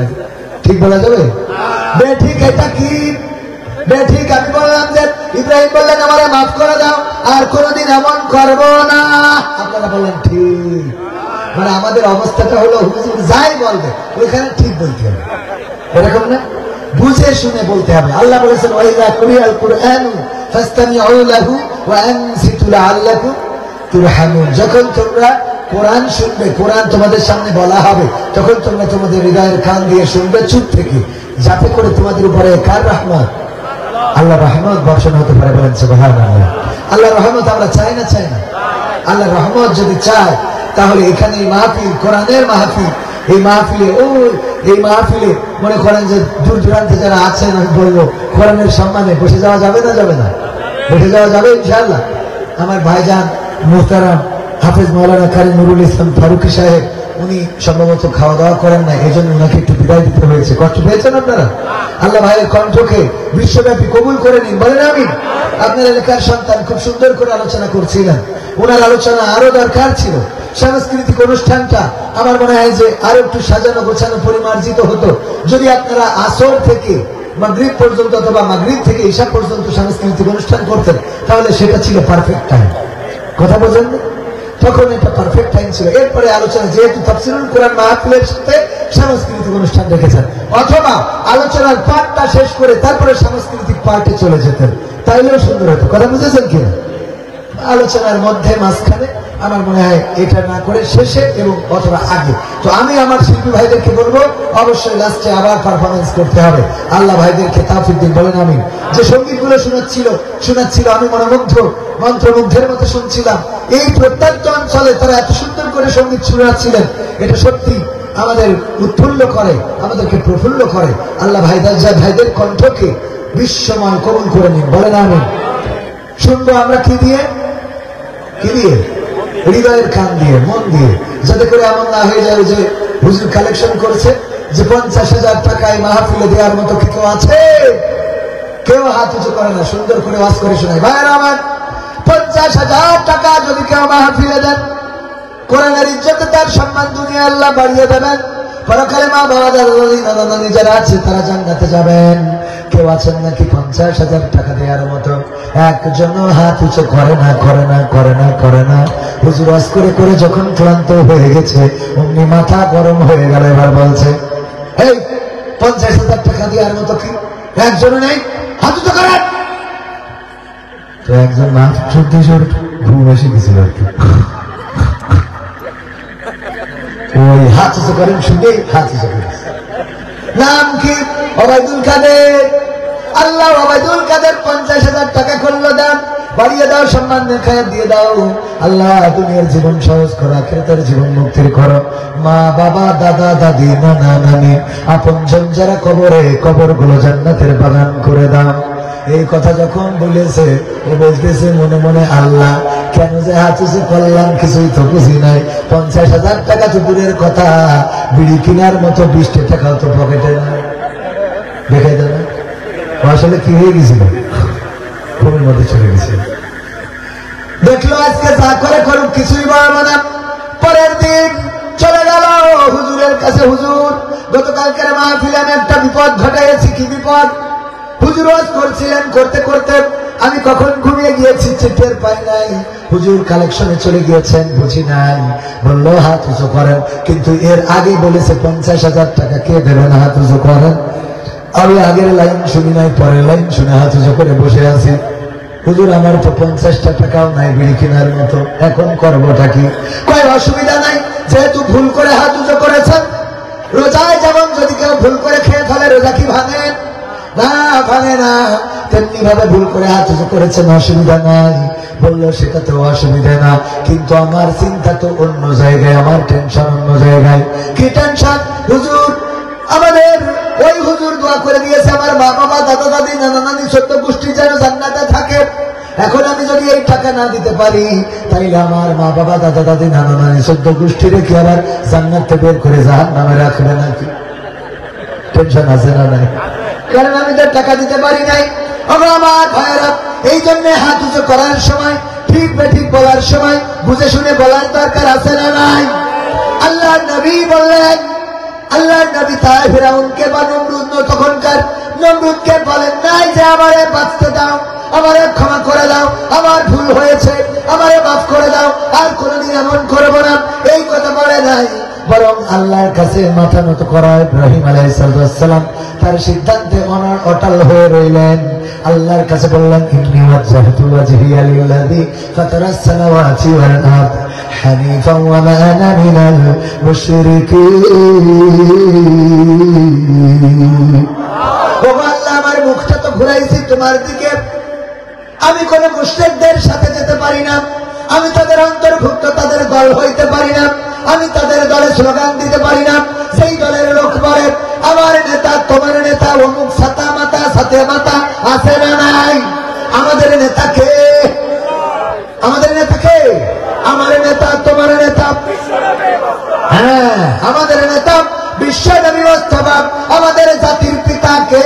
ঠিক বলা যাবে? বেঠিক এটা কি? বেঠিক আমি বললাম যে ইব্রাহিম বললেন আমারে মাফ করে দাও, আর কোনোদিন এমন করব না। আপনারা বললেন ঠিক। মানে আমাদের অবস্থাটা হলো হুজুর যাই বলবে ওইখানে ঠিক বলতে হবে, এরকম না? বুঝে শুনে বলতে হবে। আল্লাহ বলেছেন ওয়াইযা কুরিআল কুরআনু ফাসতামিউ লাহু ওয়া আনসিতু লাআল্লাকুম তুরহামুন। যখন তোমরা কোরআন শুনবে, কোরআন তোমাদের সামনে বলা হবে, তখন তোমরা তোমাদের হৃদয়ের কান দিয়ে শুনবে চুপ থেকে, যাতে করে তোমাদের উপরে কার রহমত, আল্লাহ রহমত বর্ষণ হতে পারে। বলেন সুবহানাল্লাহ। আল্লাহ রহমত আমরা চাই না? চাই না? আল্লাহ রহমত যদি চায় তাহলে এখানে এই মাহফিল, কোরআনের মাহফিল, এই মাহফিলে এই মাহফিলে মনে করেন যে দূর দূরান্তে যারা আছেন, আমি বলবো কোরআনের সম্মানে বসে যাওয়া যাবে না? যাবে না? বসে যাওয়া যাবে ইনশাআল্লাহ। আমার ভাইজান মুহতারাম হাফেজ মাওলানা কারি নুরুল ইসলাম ফারুকী সাহেব, উনি সম্ভবত খাওয়া দাওয়া করেন না, এই জন্য ওনাকে একটু বিদায় দিতে হয়েছে। কষ্ট পেয়েছেন আপনারা? আল্লাহ ভাইয়ের কণ্ঠকে বিশ্বব্যাপী কবুল করে নিন, বলেন আমিন। আপনার এলাকার সন্তান খুব সুন্দর করে আলোচনা করছিলেন, ওনার আলোচনা আরো দরকার ছিল। সাংস্কৃতিক অনুষ্ঠানটা আমার মনে হয় যে আরো একটু সাজানো গোছানো পরিমার্জিত হতো যদি আপনারা আসর থেকে মাগরিব পর্যন্ত অথবা মাগরিব থেকে ঈশা পর্যন্ত সাংস্কৃতিক অনুষ্ঠান করতেন, তাহলে সেটা ছিল পারফেক্ট টাইম। কথা বোঝেন? তখন এটা পারফেক্ট টাইম ছিল। এরপরে আলোচনা, যেহেতু তাফসীরুল কোরআন মাহফিলের সাথে সাংস্কৃতিক অনুষ্ঠান রেখেছেন, অথবা আলোচনার পার্টটা শেষ করে তারপরে সাংস্কৃতিক পার্টে চলে যেতেন, তাইলেও সুন্দর হতো। কথা বুঝেছেন কিনা? আলোচনার মধ্যে মাঝখানে আমার মনে হয় এটা না করে শেষে এবং অথবা আগে। তো আমি আমার শিল্পী ভাইদেরকে বলবো অবশ্যই লাস্টে আবার পারফরমেন্স করতে হবে। আল্লাহ ভাইদেরকে তাওফিক দিন, বলেন আমিন। যে সঙ্গীতগুলো শোনাচ্ছিল আমি মন্ত্রমুগ্ধের মতো শুনছিলাম। এই প্রত্যন্ত অঞ্চলে তারা এত সুন্দর করে সঙ্গীত শোনাচ্ছিলেন, এটা সত্যি আমাদের উৎফুল্ল করে, আমাদেরকে প্রফুল্ল করে। আল্লাহ ভাইদের কণ্ঠকে বিশ্বময় কবুল করে নিন, বলেন আমিন। শুনবো আমরা কি দিয়ে? হৃদয়ের কান দিয়ে, মন দিয়ে, যাতে করে এমন না হয়ে যায় যে হুজুর কালেকশন করছে যে 50,000 টাকায় মাহফিলে দেওয়ার মতো কি কেউ আছে? কেউ হাত উঁচু করে না, সুন্দর করে ওয়াজ করে শোনায়। ভাইয়েরা আমার, 50,000 টাকা যদি কেউ মাহফিলে দেন, কোরআনের ইজ্জতে তার সম্মান দুনিয়া আল্লাহ বাড়িয়ে দেবেন। পরকালে মা বাবা দাদা নানি যারা আছে তারা জান্নাতে যাবেন। কেউ আছেন নাকি 50,000 টাকা দেওয়ার মতো? একজনও হাত উঁচু করে না। হুজুর ওয়াজ করে করে যখন ক্লান্ত হয়ে গেছে, অমনি মাথা গরম হয়ে গেল। এবার বলছে, এই 50,000 টাকা দেওয়ার মতো কি একজনও নেই? হাত উঁচু করেন। তো একজন মাছ সত্যি ঘুম এসে গেছিল আর কি, ওই হাত উঁচু করেন, শুনে হাত উঁচু করেন। নাম কি? ওবায়দুল কাদের। আল্লাহ ওবায়দুল কাদের 50,000 টাকা করলো দান, বাড়িয়ে দাও, সম্মান দেখায় দিয়ে দাও। আল্লাহ দুনিয়ার জীবন সহজ করো, আখিরাতের জীবন মুক্তির করো। মা বাবা দাদা দাদি নানা নানি আপনজন যারা কবরে, কবরগুলো জান্নাতের বাগান করে দাও। এই কথা যখন বলেছে, ও বলতেছে মনে মনে, আল্লাহ কেন যে হাত উঁচু করলাম, কিছুই তো বুঝি নাই। 50,000 টাকা তো দূরের কথা, বিড়ি কেনার মতো 20 টাকাও তো পকেটে নাই। দেখাই দেয় না আসলে কি হয়ে গেছিল, ঘুমের মধ্যে চলে গেছে। দেখলো আজকে যা করে করুক, কিছুই বলবো না। পরের দিন চলে গেল হুজুরের কাছে। হুজুর, গতকালকের মাহফিলে আমি একটা বিপদ ঘটাইছি। কি বিপদ? হুজুর ওয়াজ করছিলেন, করতে করতে আমি কখন ঘুমিয়ে গিয়েছি টের পাই নাই। হুজুর কালেকশনে চলে গিয়েছেন, বুঝি নাই। বললো হাত উঁচু করেন, কিন্তু এর আগে বলেছে 50,000 টাকা কে দেবেন, হাত উঁচু করেন। আমি আগের লাইন শুনি নাই, পরের লাইন শুনে হাত উঁচু করে বসে আছি। হুজুর আমার তো 50 টাকাও নাই বিড়ি কেনার মতো, এখন করবোটা কি? কয় অসুবিধা নাই, যেহেতু ভুল করে হাত উঁচু করেছেন। রোজায় যেমন যদি কেউ ভুল করে খেয়ে ফেলে, রোজা কি ভাঙে? না, ভাঙে না। তেমনি ভাবে ভুল করে হাত উঁচু করেছেন, অসুবিধা নাই। বললো সেটাতেও অসুবিধা না, কিন্তু আমার চিন্তা তো অন্য জায়গায়, আমার টেনশন অন্য জায়গায়। কি টেনশন? হুজুর আমাদের ওই হুজুর দোয়া করে দিয়েছে আমার মা বাবা দাদা দাদি নানা নানি 14 গোষ্ঠী যেন জান্নাতে থাকে। এখন আমি যদি এই টাকা না দিতে পারি, তাইলে আমার মা বাবা দাদা দাদি নানা নানি 14 গোষ্ঠী রেখে আবার জান্নাতে বের করে জাহান্নামে রাখবে নাকি? টেনশন আছে না নাই? কারণ আমি তো টাকা দিতে পারি নাই। আমার ভাইয়েরা, এই জন্য হাত উঁচু করার সময়, ঠিক বেঠিক বলার সময় বুঝে শুনে বলার দরকার আছে না নাই? আল্লাহ নবী বললেন, আল্লাহ নবী তাই ফিরাউনকে বা নমরুদ, তখনকার নমরুদকে বলেন নাই যে আমারে বাঁচতে দাও, আমারে ক্ষমা করে দাও, আমার ভুল হয়েছে, আমারে মাফ করে দাও, আর কোনদিন এমন করবো না। এই কথা বলে নাই, বরং আল্লাহর কাছে কাছে মাথা নত করা ইব্রাহিম আলাইহিস সালাম তার সিদ্ধান্তে অটল হয়ে রইলেন। আল্লাহর কাছে বললেন, ইন্নী ওয়াজ্জাহতু ওয়াজহিয়া লিল্লাযী ফাতারাস সামাওয়াতি ওয়াল আরদ হানিফান ওয়া মা আনা মিনাল মুশরিকিন। ও আল্লাহ, আমার মুখটা তো ঘুরাইছি তোমার দিকে, আমি কোন মুশরিকদের সাথে যেতে পারি না, আমি তাদের অন্তর্ভুক্ত, তাদের দল হইতে পারি না, আমি তাদের দলে স্লোগান দিতে পারি না। সেই দলের লোক বলে, আমার নেতা তোমার নেতা অমুক সাতা মাতা সাথে মাতা আছে না নাই? আমাদের নেতাকে, আমাদের নেতাকে, আমার নেতা তোমার নেতা, হ্যাঁ আমাদের নেতা বিশ্ব নবী মুস্তাফা, আমাদের জাতির পিতাকে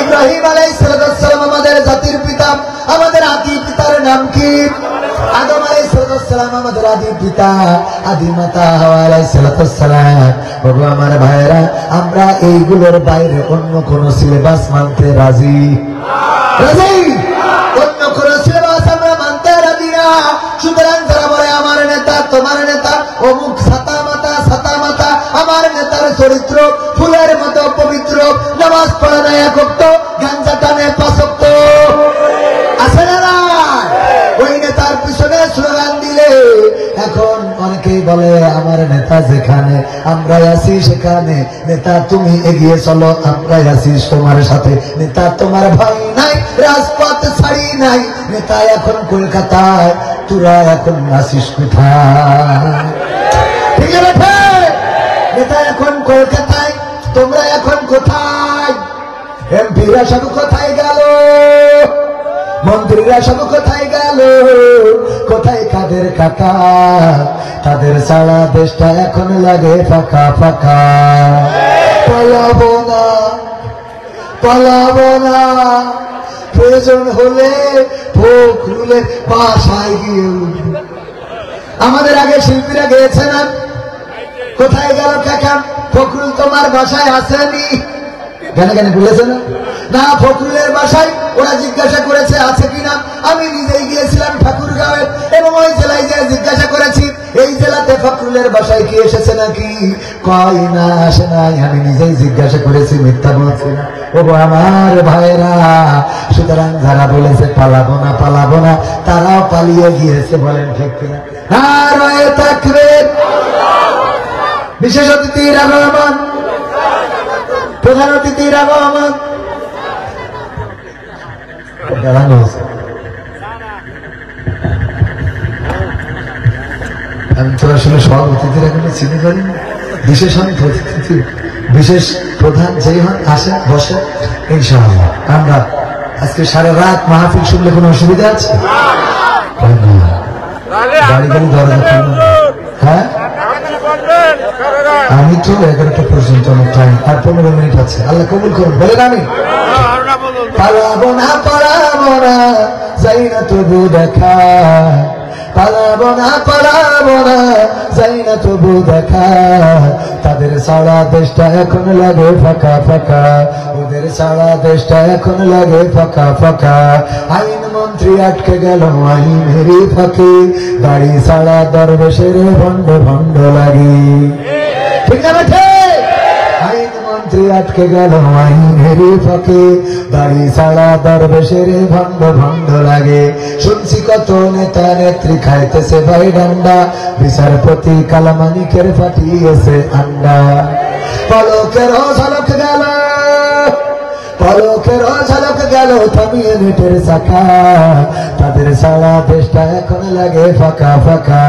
ইব্রাহিম আলাইহিস সালাম আমাদের জাতির পিতা। আমাদের আদি পিতার নাম কি? আদম আলাইহিস সালাম আমাদের আদি পিতা, আদি মাতা হাওয়া আলাইহিস সালাম। বাবু আমার ভাইরা, আমরা এইগুলোর বাইরে অন্য কোন সিলেবাস মানতে রাজি? রাজি? অন্য কোন সিলেবাস আমরা মানতে রাজি না। সুতরাং যারা বলে আমার নেতা তোমার নেতা অমুক সাতা মাতা সাতা মাতা, আমার নেতার চরিত্র ফুলের মতো পবিত্র, নামাজ পড়ে না এক ওয়াক্ত, গাঞ্জা টানে 5 ওয়াক্ত, আছে না না? ওই নেতার পিছনে স্লোগান দিলে এখন অনেকেই বলে আমার নেতা যেখানে আমরাই আছি সেখানে, নেতা তুমি এগিয়ে চলো আমরাই আছি তোমার সাথে, নেতা তোমার ভয় নাই, রাজপথ ছাড়ি নাই, নেতা এখন কলকাতায়, তোরা এখন আছিস কোথায়? ঠিক আছে, নেতা এখন কলকাতায়, তোমরা এখন কোথায়? এমপিরা সব কোথায় গেল? মন্ত্রীরা সব কোথায় গেল? কোথায় কাদের কাকা? তাদের সারা দেশটা এখন লাগে ফাঁকা ফাঁকা। পালাবো না, পালাবো না, প্রয়োজন হলে ফখরুলের বাসায় গিয়ে উঠবো। আমাদের আগে শিল্পীরা গেয়েছে না? কোথায় গেল কাকা? ফখরুল তোমার বাসায় আসেনি, কেন কেন বলেছে না? না, ফখরুলের বাসায় ওরা জিজ্ঞাসা করেছে আছে কিনা। আমি নিজেই গিয়েছিলাম ঠাকুরগাঁওয়ে এবং ওই জেলায় যে জিজ্ঞাসা করেছি এই জেলাতে ফখরুলের বাসায় কি এসেছে নাকি, কয় না আসে নাই। আমি নিজেই জিজ্ঞাসা করেছি, মিথ্যা বলছি না। ও আমার ভাইরা, সুতরাং যারা বলেছে পালাবো না পালাবো না, তারাও পালিয়ে গিয়েছে, বলেন ঠিক কিনা? নারায়ে তাকবীর। বিশেষ অতিথির আগমন, প্রধান অতিথির আগমন। আমি তো আসলে সব অতিথির এখনো চিনি করি, বিশেষ অতিথি বিশেষ প্রধান যেই হন আসেন বসে, ইনশাআল্লাহ। আমরা আজকে সারা রাত মাহফিল শুনলে কোনো অসুবিধা আছে? গাড়ি গাড়ি দরজা খুলুন। হ্যাঁ, আমি তো 11টা পর্যন্ত আমার টাইম, আর 15 মিনিট আছে। আল্লাহ কবুল করুন, বলেন আমি। পালাবো না পালাবো না, যাই না তবু দেখা, পালাবো না পালাবো না, যাই না তবু দেখা। তাদের সারা দেশটা এখন লাগে ফাঁকা ফাঁকা, ওদের সারা দেশটা এখন লাগে ফাঁকা ফাঁকা। আইন মন্ত্রী আটকে গেল আইনেরই ফাঁকে, গাড়ি সারা দরবেশের ভণ্ড ভণ্ড লাগে, ঠিক না বেঠে? আইন মন্ত্রী আটকে গেল আইনেরই ফাঁকে, গাড়ি সারা দরবেশের ভণ্ড ভণ্ড লাগে। শুনছি কত নেতা নেত্রী খাইতেছে ভাই ডান্ডা, বিচারপতি কালামানিকের ফাটিয়েছে আন্ডা। পলকের ঝলক গেল, পলকের ঝলক গেল থামিয়ে নেটের চাকা। তাদের সারা দেশটা এখন লাগে ফাঁকা ফাঁকা,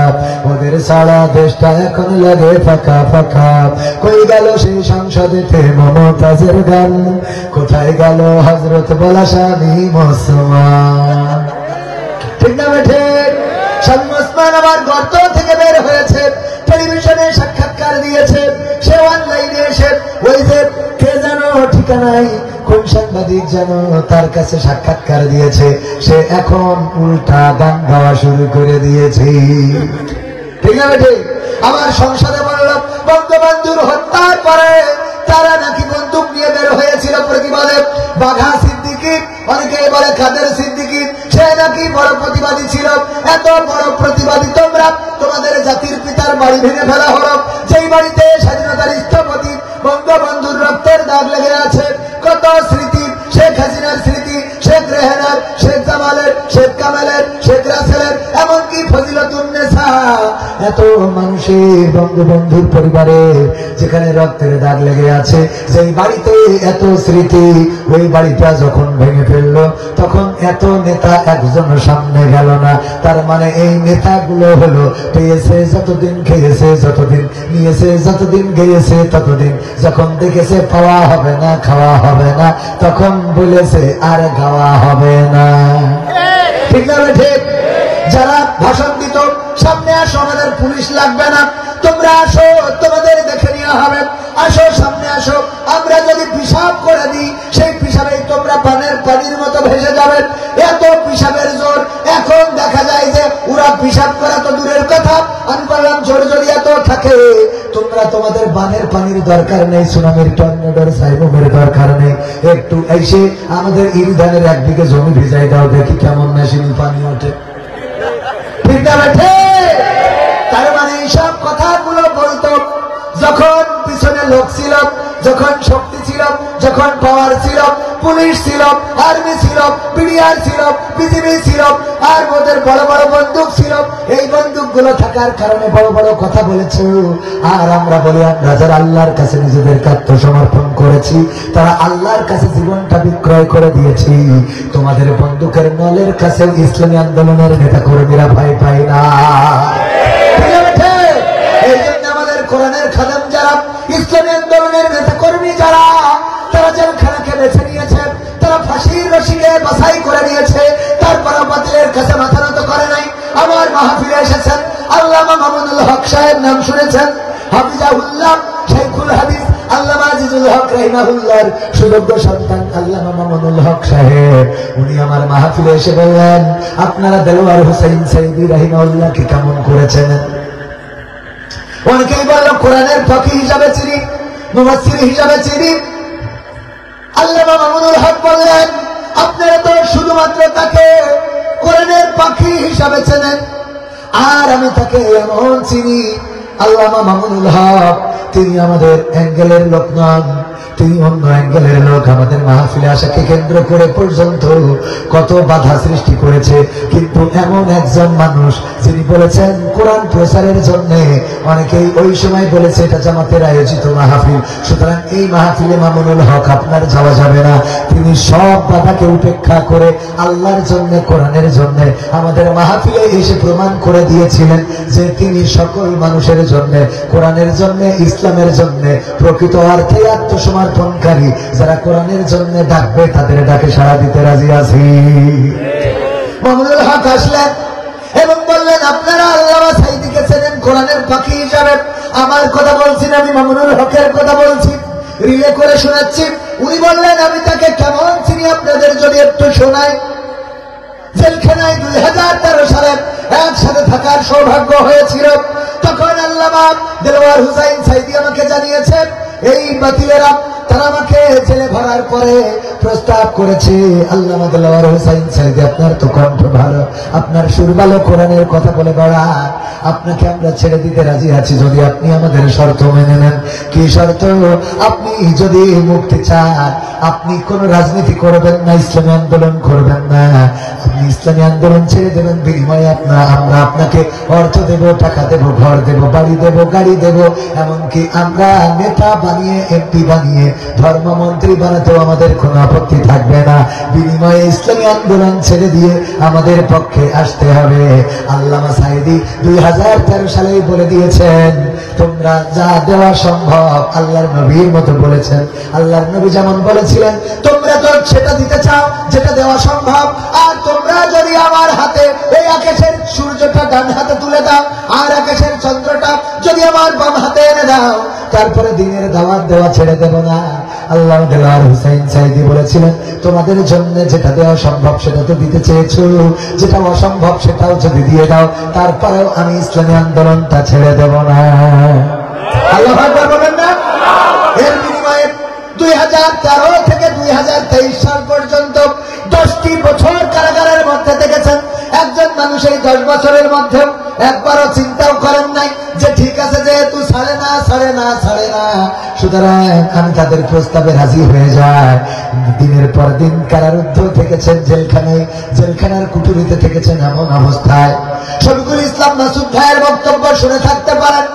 ওদের সারা দেশটা এখন লাগে ফাঁকা ফাঁকা। কই গেল সেই সংসদেতে মমতাজের গান, কোথায় গেল হযরত বলা স্বামী মুসলমান, ঠিক না বেঠে? স্বামী মুসলমান আবার গর্ত থেকে বের হয়েছে, টেলিভিশনে সাক্ষাৎকার দিয়েছে, সে অনলাইনে এসে ওই যে কে যেন ঠিকানায় কোন সাংবাদিক যেন তার কাছে সাক্ষাৎকার দিয়েছে, সে এখন উল্টা গান গাওয়া শুরু করে দিয়েছে, ঠিক না বেঠে? আবার সংসদে বলল বঙ্গবন্ধুর হত্যার পরে তারা নাকি বন্দুক নিয়ে বের হয়েছিল প্রতিবাদে। বাঘা সিদ্দিকী, অনেকে বলে কাদের সিদ্দিকী, সে নাকি বড় প্রতিবাদী ছিল। এত বড় প্রতিবাদী তোমরা, তোমাদের জাতির পিতার বাড়ি ভেঙে ফেলা হলো, যেই বাড়িতে নেতার স্থপতি বঙ্গবন্ধুর রক্তের দাগ লেগে আছে, কত স্মৃতি, শেখ হাসিনার স্মৃতি, শেখ রেহানার, শেখ জামালের, শেখ কামালের, শেখ রাসেলের, এমনকি ফজিলতুন্নেসা, এত মানুষের বঙ্গবন্ধুর পরিবারে যেখানে রক্তের দাগ লেগে আছে, যেই বাড়িতে এত স্মৃতি, ওই বাড়িটা যখন ভেঙে ফেললো তখন এত নেতা একজন সামনে গেল না। তার মানে এই নেতাগুলো হলো পেয়েছে যতদিন, খেয়েছে যতদিন, নিয়েছে যতদিন, গেয়েছে ততদিন, যখন দেখেছে পাওয়া হবে না, খাওয়া হবে না, তখন বলেছে আর গাওয়া হবে না। ঠিক না? ঠিক। যারা ভাষণ দিত সামনে আসো, আমাদের পুলিশ লাগবে না, তোমরা আসো, তোমাদের দেখে নেওয়া হবে, আসো সামনে আসো, আমরা যদি পিশাব করে দিই সেই পিশাবেই তোমরা পানির মতো ভেসে যাবে। এত পিশাবের জোর। এখন দেখা যায় যে ওরা পিশাব করা তো দূরের কথা, আমি বললাম জোর যদি এত থাকে, তোমরা তোমাদের বানের পানির দরকার নেই, সুনামির টর্নেডোর সাইমুমের দরকার নেই, একটু এসে আমাদের ইরধানের একদিকে জমি ভিজাই দাও, দেখি কেমন মেশিন পানি ওঠে। ঠিক না? তার মানে এইসব কথাগুলো বলতো যখন পিছনে লোক ছিল, যখন শক্তি ছিল, যখন পাওয়ার ছিল, পুলিশ ছিল, আর্মি ছিল, বিডিআর ছিল, বিজিবি ছিল, আর ওদের বড় বড় বন্দুক ছিল। এই বন্দুকগুলো থাকার কারণে বড় বড় কথা বলেছে। আর আমরা বলি, আমরা যারা আল্লাহর কাছে নিজেদেরকে আত্মসমর্পণ করেছি, তারা আল্লাহর কাছে জীবনটা বিক্রয় করে দিয়েছি। তোমাদের বন্দুকের নলের কাছে ইসলামী আন্দোলনের নেতা কর্মীরা ভয় পায় না। এই জন্য আমাদের কোরআনের খাদেম যারা, ইসলামী আন্দোলনের নেতা কর্মী যারা, তারা জেলখানাকে বেছে নিয়েছে, তারা ফাঁসির রশিকে বাছাই করে নিয়েছে, তারপর বাতিলের কাছে মাথা নত করে নাই। আমার মাহফিলে এসেছেন আল্লামা মামুনুল হক সাহেব, নাম শুনেছেন? হাফিজাহুল্লাহ, শাইখুল হাদিস আল্লামা আজিজুল হক রাহিমাহুল্লাহর সুযোগ্য সন্তান আল্লামা মামুনুল হক সাহেব, উনি আমার মাহফিলে এসে বললেন, আপনারা দেলোয়ার হোসেন সাইদি রাহিমাহুল্লাহকে কেমন করেছেন? অনেকেই বলল কোরআনের ফকি হিসাবে চিনি, মুফাসসির হিসাবে চিনি। আল্লামা মামুনুল হক বললেন, আপনারা তো শুধুমাত্র তাকে কোরআনের পাখি হিসাবে চেনেন, আর আমি তাকে এমন চিনি, আল্লামা মামুনুল হক তিনি আমাদের অ্যাঙ্গেলের লোক নন, তিনি অন্য অ্যাঙ্গেলের লোক। আমাদের মাহফিলে আসাকে কেন্দ্র করে পর্যন্ত কত বাধা সৃষ্টি করেছে, কিন্তু এমন একজন মানুষ যিনি বলেছেন কোরআন প্রচারের জন্য, অনেকেই ওই সময় বলেছে এটা জামাতের আয়োজিত মাহফিল, সুতরাং এই মাহফিলে মামুনুল হক আপনার যাওয়া যাবে না। তিনি সব বাধাকে উপেক্ষা করে আল্লাহর জন্য, কোরআনের জন্য আমাদের মাহফিলে এসে প্রমাণ করে দিয়েছিলেন যে তিনি সকল মানুষের জন্য, কোরআনের জন্য, ইসলামের জন্য প্রকৃত অর্থে আত্মসমর্পণকারী, যারা কোরআনের জন্য ডাকবে তাদের ডাকে সাড়া দিতে রাজি আছি। মামুনুল হক আসলেন এবং বললেন, আপনারা আল্লামা সাইদিকে চেনেন কোরআনের পাখি হিসাবে। আমার কথা বলছি না, আমি মামুনুল হকের কথা বলছি, রিলে করে শোনাচ্ছি। উনি বললেন, আমি তাকে কেমন চিনি আপনাদের যদি একটু শোনাই। জেলখানায় 2013 সালে একসাথে থাকার সৌভাগ্য হয়েছিল, তখন আল্লামা দেলোয়ার হোসেন সাইদি আমাকে জানিয়েছেন, এই বাতিলেরা তারা আমাকে জেলে ভরার পরে প্রস্তাব করেছে, আল্লামা দেলোয়ার হোসেন সাইদি আপনার তো কণ্ঠ ভালো, আপনার সুর ভালো, কোরআনের কথা বলে বেড়া, আপনাকে আমরা ছেড়ে দিতে রাজি আছি যদি আপনি আমাদের শর্ত মেনে নেন। কি শর্ত? আপনি যদি মুক্তি চান, আপনি কোন রাজনীতি করবেন না, ইসলামী আন্দোলন করবেন না, আপনি ইসলামী আন্দোলন ছেড়ে দেবেন, বিনিময়ে আমরা আপনাকে অর্থ দেব, টাকা দেব, ঘর দেব, বাড়ি দেব, গাড়ি দেব, এমনকি আমরা নেতা বানিয়ে, এমপি বানিয়ে, ধর্মমন্ত্রী বানাতেও আমাদের কোনো আপত্তি থাকবে না। বিনিময়ে ইসলামী আন্দোলন ছেড়ে দিয়ে আমাদের পক্ষে আসতে হবে। আল্লামা সাইদি 2013 সালেই বলে দিয়েছেন, তোমরা যা দেওয়া সম্ভব, আল্লাহর নবীর মতো বলেছেন। আল্লাহর নবী যেমন বলেছিলেন, তোমরা তো সেটা দিতে চাও যেটা দেওয়া সম্ভব, আর তোমরা যদি আমার হাতে এই আকাশের সূর্যটা ডান হাতে তুলে দাও, আর আকাশের চন্দ্রটা যদি আমার বাম হাতে এনে দাও, তারপরে দিনের দাওয়াত দেওয়া ছেড়ে দেব না। আল্লাহ দেলোয়ার হোসেন সাইদি বলেছিলেন, তোমাদের জন্য যেটা দেওয়া সম্ভব সেটা তো দিতে চেয়েছো, যেটা অসম্ভব সেটাও যদি দিয়ে দাও, তারপরেও আমি ইসলামী আন্দোলনটা ছেড়ে দেব না। আল্লাহু আকবার বলেন না? এর বিনিময়ে 2013 থেকে 2023 সাল পর্যন্ত 10টি বছর কারাগারের মধ্যে থেকেছেন। একজন মানুষ এই 10 বছরের মধ্যে একবারও চিন্তাও করেন নাই যে ঠিক আছে, যেহেতু ছাড়ে না ছাড়ে না। সুতরাং আমি তাদের প্রস্তাবে রাজি হয়ে যাই। দিনের পর দিন কারারুদ্ধ থেকেছেন, জেলখানার কুঠুরিতে থেকেছেন এমন অবস্থায়। শফিকুল ইসলাম মাসুদ ভাইয়ের বক্তব্য শুনে থাকতে পারেন,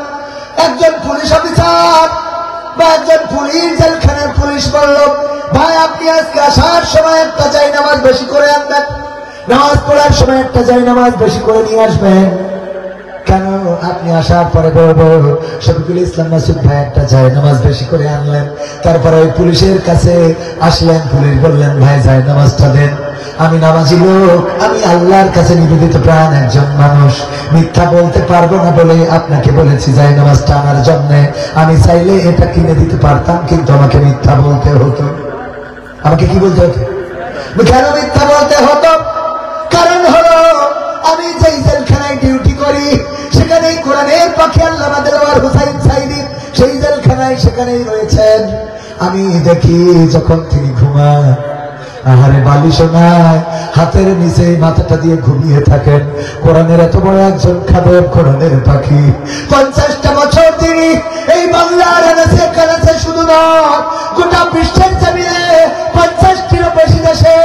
একজন পুলিশ অফিসার বা একজন পুলিশ, জেলখানার পুলিশ বলল, ভাই আপনি আজকে আসার সময় একটা জায়নামাজ বেশি করে আনবেন, নামাজ পড়ার সময় একটা জায়নামাজ বেশি করে নিয়ে আসবেন। কেন? আপনি আসার পরে বলবো শফিকুল ইসলাম মাসুদ ভাই একটা জায়নামাজ বেশি করে আনলেন। তারপরে ওই পুলিশের কাছে আসলেন, পুলিশ বললেন ভাই জায়নামাজটা দেন। আমি নামাজি লোক, আমি আল্লাহর কাছে নিবেদিত প্রাণ একজন মানুষ, মিথ্যা বলতে পারবো না বলে আপনাকে বলেছি জায়নামাজটা আনার জন্য। আমি চাইলে এটা কিনে দিতে পারতাম, কিন্তু আমাকে মিথ্যা বলতে হতো। আমাকে কি বলতে হতো? কেন মিথ্যা বলতে হতো? কারণ হলো আমি যেই জেলখানায় ডিউটি করি সেখানেই কোরআনের পাখি আল্লামা দেলোয়ার হোসাইন সাইদি সেই জেলখানায় সেখানেই রয়েছেন। আমি দেখি যখন তিনি ঘুমান, আহারে বালিশও নাই, হাতের নিচে মাথাটা দিয়ে ঘুমিয়ে থাকেন। কোরআনের এত বড় একজন খাদেম, কোরআনের পাখি, 50টা বছর তিনি এই বাংলার আনাচে কানাচে শুধু নয় গোটা বিশ্বের জমিনে 50টিরও বেশি দেশে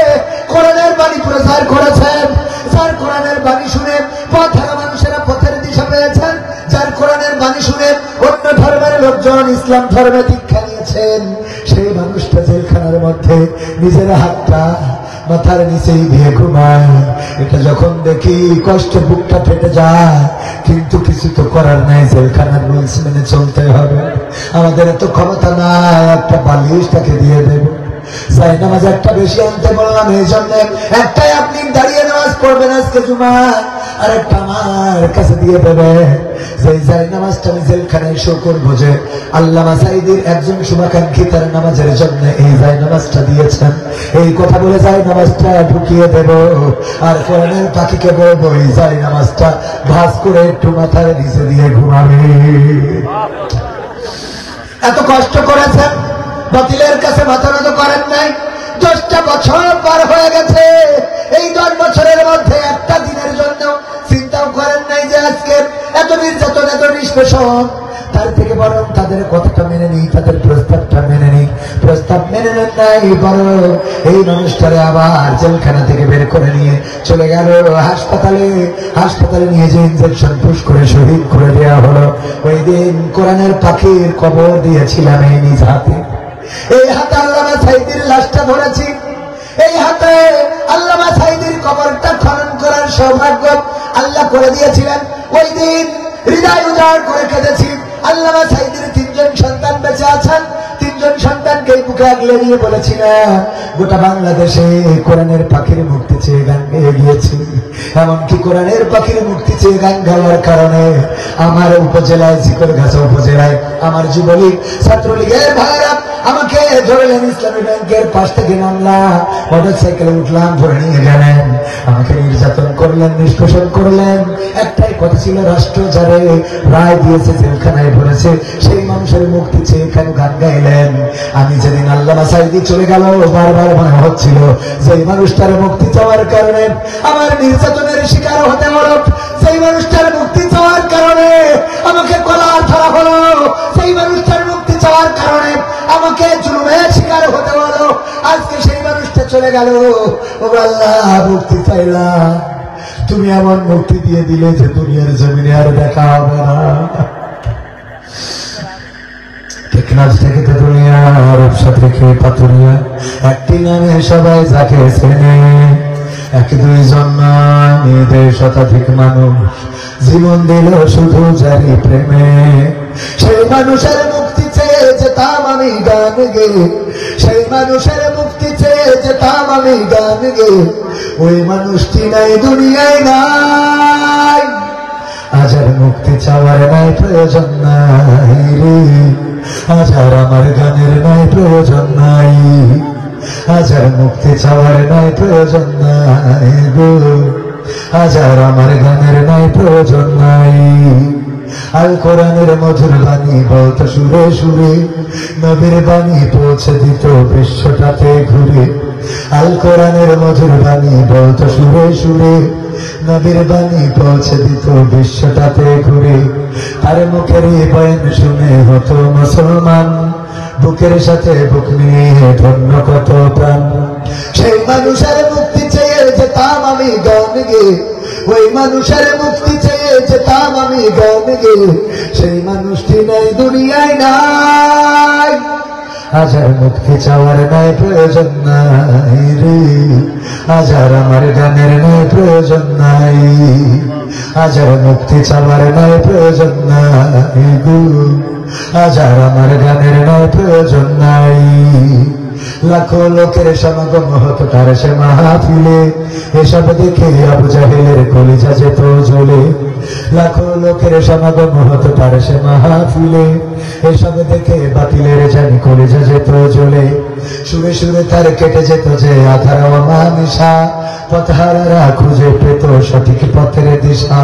কোরআনের বাণী প্রচার করেছেন। যার কোরআনের বাণী শুনে পথহারা মানুষেরা পথের দিশা পেয়েছেন, যার কোরআনের বাণী শুনে অন্য ধর্মের লোকজন ইসলাম ধর্মে দীক্ষা নিয়েছেন, সেই মানুষটা জেলখানার মধ্যে নিজের হাতটা মাথার নিচেই দিয়ে ঘুমায়। এটা যখন দেখি কষ্টে বুকটা ফেটে যায়, কিন্তু কিছু তো করার নাই, জেলখানার রুলস মেনে চলতে হবে। আমাদের এত ক্ষমতা নাই একটা বালিশ তাকে দিয়ে দেব। জায়নামাজ একটা বেশি আনতে বললাম এই জন্য, একটাই আপনি দাঁড়িয়ে নামাজ পড়বেন আজকে জুমায়, আর একটা আমার কাছে দিয়ে দেবে। যে জায়নামাজটা আমি জেলখানায় শো করবো যে আল্লামা সাইদির একজন শুভাকাঙ্ক্ষী তার নামাজের জন্য এই জায়নামাজটা দিয়েছেন, এই কথা বলে জায়নামাজটা ঢুকিয়ে দেব। আর কোরআনের পাখিকে বলবো এই জায়নামাজটা ভাঁজ করে একটু মাথার নিচে দিয়ে ঘুমাবে। এত কষ্ট করেছেন, বাতিলের কাছে মাথা নত করেন নাই। 10টা বছর পার হয়ে গেছে, এই 10 বছরের মধ্যে একটা দিনের জন্য চিন্তাও করেন নাই যে আজকে এত নির্যাতন, এত নিষ্পেষণ। তার থেকে বরং তাদের কথাটা মেনে নিই, তাদের প্রস্তাবটা মেনে নিই। প্রস্তাব মেনে নেন নাই, বরং এই মানুষটারে আবার জেলখানা থেকে বের করে নিয়ে চলে গেল হাসপাতালে নিয়ে যে ইনজেকশন পুশ করে শহীদ করে দেওয়া হলো। ওই দিন কোরআনের পাখির কবর দিয়েছিলাম এই নিজ হাতে। এই হাতে আল্লামা সাইদির লাশটা ধরেছি, এই হাতে আল্লামা সাইদির কবরটা খনন করার সৌভাগ্য আল্লাহ করে দিয়েছিলেন। ওই দিন হৃদয় উজাড় করে কেঁদেছি। আল্লামা সাইদির 3জন সন্তান বেঁচে আছেন, 3জন সন্তানকে বুকে আগলে নিয়ে বলেছিলেন গোটা বাংলাদেশে কোরআনের পাখির মুক্তি চেয়ে গান গেয়ে গিয়েছি। এমনকি কোরআনের পাখির মুক্তি চেয়ে গান গাওয়ার কারণে আমার উপজেলায়, ঝিকরগাছা উপজেলায় আমার যুবলীগ ছাত্রলীগের ভাইরা আমাকে ধরলেন, ইসলামী ব্যাংকের পাশ থেকে নামলাম, মোটরসাইকেলে উঠলাম, ধরে নিয়ে গেলেন, আমাকে নির্যাতন করলেন, নিষ্পেষণ করলেন। একটাই কথা ছিল, রাষ্ট্র যারে রায় দিয়েছে, জেলখানায় ভরেছে, সেই মানুষের মুক্তি চেয়ে কেন গান গাইলেন? আমি যেদিন আল্লামা সাইদি চলে গেল, বারবার মনে হচ্ছিল যে এই মানুষটার মুক্তি চাওয়ার কারণে আমার নির্যাতনের শিকার হতে হলো, সেই মানুষটার মুক্তি চাওয়ার কারণে আমাকে কলার ধরা হলো, সেই মানুষটার মুক্তি চাওয়ার কারণে আমাকে জুলুমের শিকার হতে হলো। আজকে সেই মানুষটা চলে গেল, ও আল্লাহ মুক্তি চাইলাম, তুমি আমার মুক্তি দিয়ে দিলে যে দুনিয়ার জমিনে আর দেখা হবে না। টেকনাফ থেকে তেতুলিয়া, রূপসা থেকে পাতুরিয়া, একটি নামে সবাই যাকে চেনে, 1-2 জন নয়, শতাধিক মানুষ জীবন দিল শুধু জারি প্রেমে। সেই মানুষের মুক্তি চেয়ে যেতাম আমি গান গে, সেই মানুষের মুক্তি চেয়ে যেতাম আমি গান গে, ওই মানুষটি নাই দুনিয়ায় নাই। আজ আর মুক্তি চাওয়ার নাই প্রয়োজন নাই রে, আজ আর আমার গানের নাই প্রয়োজন নাই, আজ আর মুক্তি চাওয়ার নাই প্রয়োজন নাই গো, আজ আর আমার গানের নাই প্রয়োজন নাই। আল কোরআনের মধুর বাণী বলতো সুরে সুরে, নবীর বাণী পৌঁছে দিত বিশ্বটাতে ঘুরে। আল কোরআনের মধুর বাণী বলতো সুরে সুরে, নবীর বাণী পৌঁছে দিত বিশ্বটাতে ঘুরে। তার মুখের বয়ান শুনে হতো মুসলমান, বুকের সাথে বুক নিয়ে ধন্য কত প্রাণ। সেই মানুষের মুক্তি চেয়ে যেতাম আমি গান গে, ওই মানুষের মুক্তি চেয়ে যেতাম আমি গান গে। সেই মানুষটি নাই দুনিয়ায় নাই, আজ আর মুক্তি চাওয়ার নাই প্রয়োজন নাই রে, আজ আর আমার গানের নাই প্রয়োজন নাই, আজ আর মুক্তি চাওয়ার নাই প্রয়োজন নাই গো, আজ আর আমার গানের নাই প্রয়োজন নাই। লাখো লোকের সমাগম হতো তার সে মাহফিলে, এসব দেখে আবু জাহেলের কলিজা যেত জ্বলে। লাখো লোকের সমাগম হতো তার সে মাহফিলে, এসব দেখে বাতিলের জানি কলিজা যেত জ্বলে। সুরে সুরে তার কেটে যেত যে আধার অমানিসা, পথহারারা খুঁজে পেত সঠিক পথের দিশা।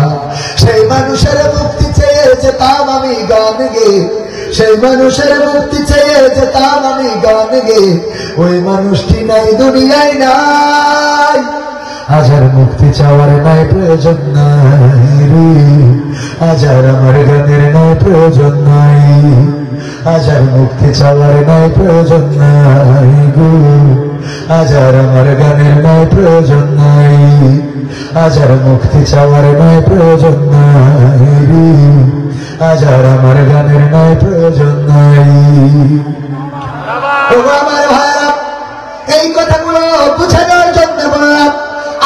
সেই মানুষের মুক্তি চেয়ে যেতাম আমি গান গে, সেই মানুষের মুক্তি চেয়ে যেতাম আমি গান গে। ওই মানুষটি নাই দুনিয়ায় নাই, আজ আর মুক্তি চাওয়ার নাই প্রয়োজন নাই রে, আজ আর আমার গানের নাই প্রয়োজন নাই, আজ আর মুক্তি চাওয়ার নাই প্রয়োজন নাই গো, আজ আর আমার গানের নাই প্রয়োজন নাই, আজ আর মুক্তি চাওয়ার নাই প্রয়োজন নাই রে, আজ আর আমার গানের নাই প্রয়োজন নাই। আমার ভাইরা, এই কথাগুলো বুঝানোর জন্য বললাম,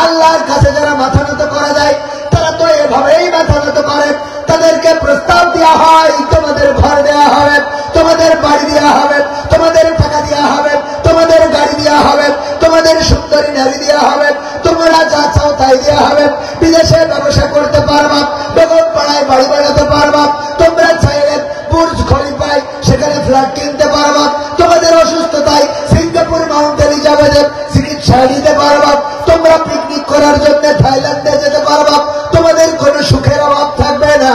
আল্লাহর কাছে যারা মাথা নত করা যায় তারা তো এভাবেই মাথা নত করে। তাদেরকে প্রস্তাব দেওয়া হয়, তোমাদের ঘর দেওয়া হবে, তোমাদের বাড়ি দেওয়া হবে, তোমাদের টাকা দেওয়া হবে, তোমাদের গাড়ি দেওয়া হবে, তোমাদের সুন্দরী নারী দেওয়া হবে, তোমরা যা চাও তাই দেওয়া হবে, বিদেশে ব্যবসা করতে পারবা, বেগম পাড়ায় বাড়ি বাড়াতে পারবা, তোমরা চাইলে বুর্জ খলিফায় সেখানে ফ্ল্যাট কিনতে পারবা, তোমাদের অসুস্থতায় সিঙ্গাপুর মাউন্ট এলিজাবেথে চিকিৎসা নিতে পারবা, তোমরা পিকনিক করার জন্য থাইল্যান্ডে যেতে পারবা, তোমাদের কোনো সুখের অভাব থাকবে না।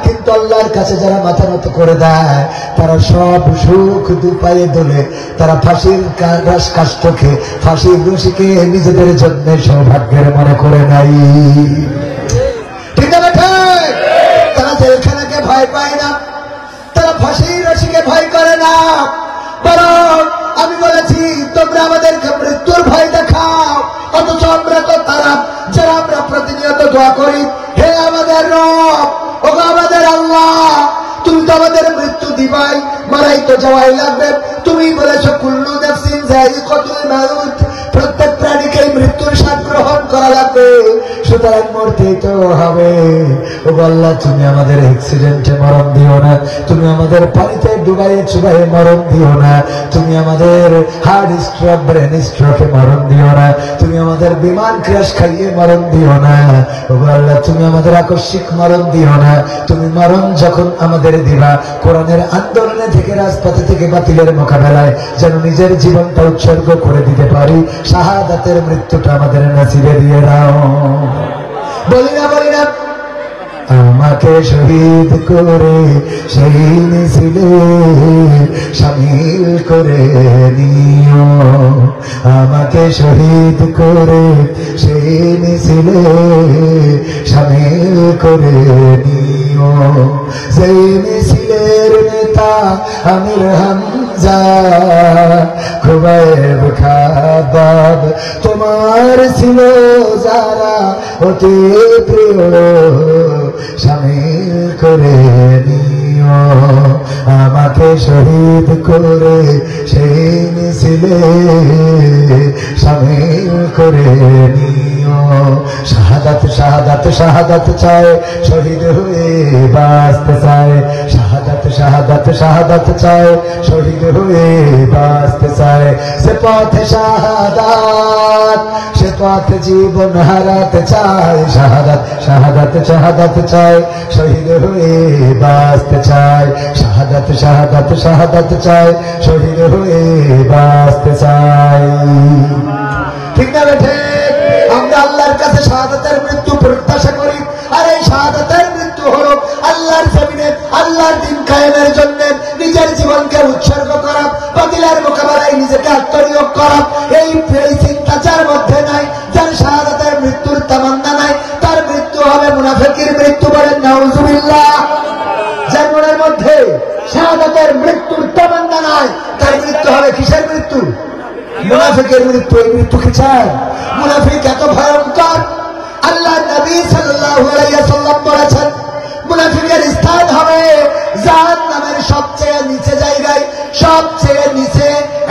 কিন্তু আল্লাহর কাছে যারা মাথা নত করে দেয় তারা সব সুখ দুপায়ে দোলে, তারা ফাঁসির কাষ্ঠকে, ফাঁসির রশিকে নিজেদের জন্য সৌভাগ্যের মনে করে নাই। ঠিক আছে, তারা জেলখানাকে ভয় পায় না, তারা ফাঁসির রশিকে ভয় করে না, বরং আমি বলেছি তোমরা আমাদেরকে মৃত্যুর ভয় দেখাও, অথচ আমরা তো তারা যারা আমরা প্রতিনিয়ত দোয়া করি, হে আমাদের রব, ও আমাদের আল্লাহ, তুমি তো আমাদের মৃত্যু দিবাই, মারাই তো যাওয়াই লাগবে। তুমি বলেছো কুল্লু নাফসিন যায়িকাতুল মাউত, প্রত্যেক প্রাণীকে মৃত্যুর স্বাদ গ্রহণ করা লাগবে, সুতরাং মরতেই তো হবে। ও আল্লাহ, তুমি আমাদের অ্যাক্সিডেন্টে মরণ দিও না, তুমি আমাদের পানিতে ডুবাইয়ে চুবাইয়ে মরণ দিও না, তুমি আমাদের হার্ট স্ট্রোক ব্রেন স্ট্রোকে মরণ দিও না, তুমি আমাদের বিমান ক্র্যাশ খাইয়ে মরণ দিও না। ও আল্লাহ, তুমি আমাদের আকস্মিক মরণ দিও না, তুমি মরণ যখন আমাদের দিবা কোরআনের আন্দোলনে থেকে, রাজপথে থেকে বাতিলের মোকাবেলায় যেন নিজের জীবনটা উৎসর্গ করে দিতে পারি। শাহাদাতের মৃত্যুটা আমাদের নসিবে দিয়ে দাও। বলি না বলি না, আমাকে শহীদ করে সেই মিছিলে শামিল করে নিও, আমাকে শহীদ করে সেই মিছিলে শামিল করে নিও। সেই মিছিলের নেতা আমির হামজা, খুবাইব খাবাব তোমার ছিল যারা অতি প্রিয়, শামিল করে নিও, আমাকে শহীদ করে সেই মিছিলে শামিল করে নিও। শাহাদাত শাহাদাত শাহাদাত চায়, শহীদ হয়ে বাঁচতে চায়, শাহাদাত শাহাদাত শাহাদাত চায়, শহীদ হয়ে বাঁচতে চায়। সে পথে শাহাদাত, সে পথে জীবন হারাতে চায়, শাহাদাত শাহাদাত শাহাদাত চায়, শহীদ হয়ে বাঁচতে চায়, শাহাদাত শাহাদাত শাহাদাত চায়, শহীদ হয়ে বাঁচতে চায়। ঠিক না বেঠে? আমরা আল্লাহর কাছে শাহাদাতের মৃত্যু প্রত্যাশা করি, আর এই শাহাদাতের মৃত্যু হলো আল্লাহর জমিনে আল্লাহর দ্বীন কায়েমের জন্য নিজের জীবনকে উৎসর্গ করা, বাতিলের মোকাবেলায় নিজেকে আত্মনিয়োগ করা। এই চিন্তা যার মধ্যে নাই, যার শাহাদাতের মৃত্যুর তামান্না নাই, শাহাদাতের মৃত্যুর তামান্না নাই, তার মৃত্যু হবে কিসের মৃত্যু? মুনাফিকের মৃত্যু। এই মৃত্যু কি চায়? মুনাফিক এত ভয়ঙ্কর, আল্লাহ নবী সাল্লাল্লাহু আলাইহি ওয়াসাল্লাম বলেছেন মুনাফিকের স্থান হবে জাহান্নামের সবচেয়ে নিচে জায়গায়, সবচেয়ে নিচে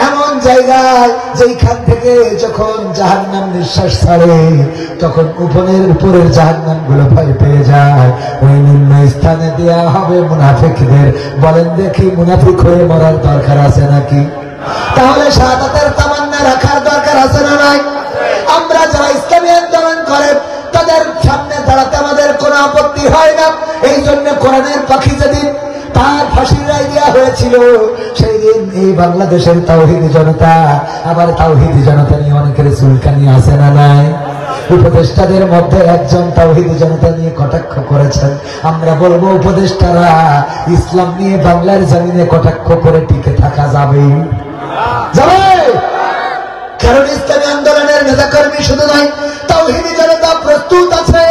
এমন জায়গায় যেখান থেকে যখন জাহান্নাম নিঃশ্বাস ছাড়ে তখন উপরের জাহান্নাম গুলো ভয় পেয়ে যায়। ওই নিম্ন স্থানে দেয়া হবে মুনাফিকদের। বলেন দেখি, মুনাফিক হয়ে মরার দরকার আছে নাকি? তাহলে শাহাদাতের তামান্না রাখার দরকার আছে না নাই? আমরা যারা ইসলামী আন্দোলন করে তাদের সামনে দাঁড়াতে আমাদের কোনো আপত্তি হয় না। এই জন্য কোরআনের পাখি যেদিন তার ফাঁসির রায় দেওয়া হয়েছিল সেই দিন এই বাংলাদেশের তাওহীদি জনতা, আবার তাওহীদি জনতা নিয়ে অনেকের চুলকানি আছে না নাই? উপদেষ্টাদের মধ্যে একজন তাওহীদি জনতা নিয়ে কটাক্ষ করেছেন। আমরা বলবো উপদেষ্টারা ইসলাম নিয়ে বাংলার জমিনে কটাক্ষ করে টিকে থাকা যাবে? কারণ ইসলামী আন্দোলনের নেতাকর্মী শুধু নয়, তাওহীদি জনতা প্রস্তুত আছে